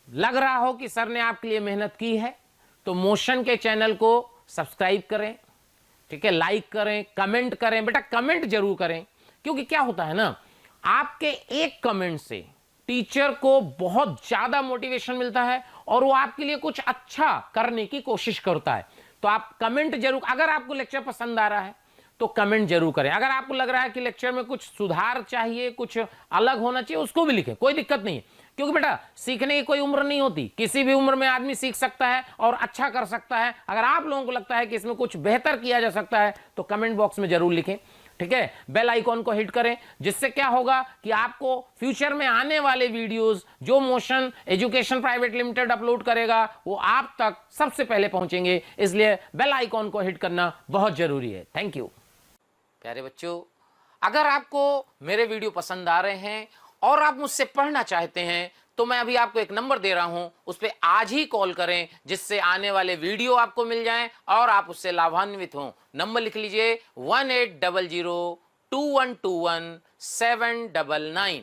लग रहा हो कि सर ने आपके लिए मेहनत की है, तो मोशन के चैनल को सब्सक्राइब करें, ठीक है, लाइक करें, कमेंट करें, बेटा कमेंट जरूर करें, क्योंकि क्या होता है ना, आपके एक कमेंट से टीचर को बहुत ज्यादा मोटिवेशन मिलता है और वो आपके लिए कुछ अच्छा करने की कोशिश करता है। तो आप कमेंट जरूर, अगर आपको लेक्चर पसंद आ रहा है तो कमेंट जरूर करें, अगर आपको लग रहा है कि लेक्चर में कुछ सुधार चाहिए, कुछ अलग होना चाहिए, उसको भी लिखें, कोई दिक्कत नहीं है, क्योंकि बेटा सीखने की कोई उम्र नहीं होती, किसी भी उम्र में आदमी सीख सकता है और अच्छा कर सकता है। अगर आप लोगों को लगता है कि इसमें कुछ बेहतर किया जा सकता है तो कमेंट बॉक्स में जरूर लिखें, ठीक है। बेल आइकॉन को हिट करें, जिससे क्या होगा कि आपको फ्यूचर में आने वाले वीडियोस जो motion education private limited upload करेगा वो आप तक सबसे पहले पहुंचेंगे, इसलिए बेल आइकॉन को हिट करना बहुत जरूरी है। थैंक यू प्यारे बच्चों, अगर आपको मेरे वीडियो पसंद आ रहे हैं और आप मुझसे पढ़ना चाहते हैं तो मैं अभी आपको एक नंबर दे रहा हूं, उस पर आज ही कॉल करें, जिससे आने वाले वीडियो आपको मिल जाएं और आप उससे लाभान्वित हों। नंबर लिख लीजिए 1800 2121 799।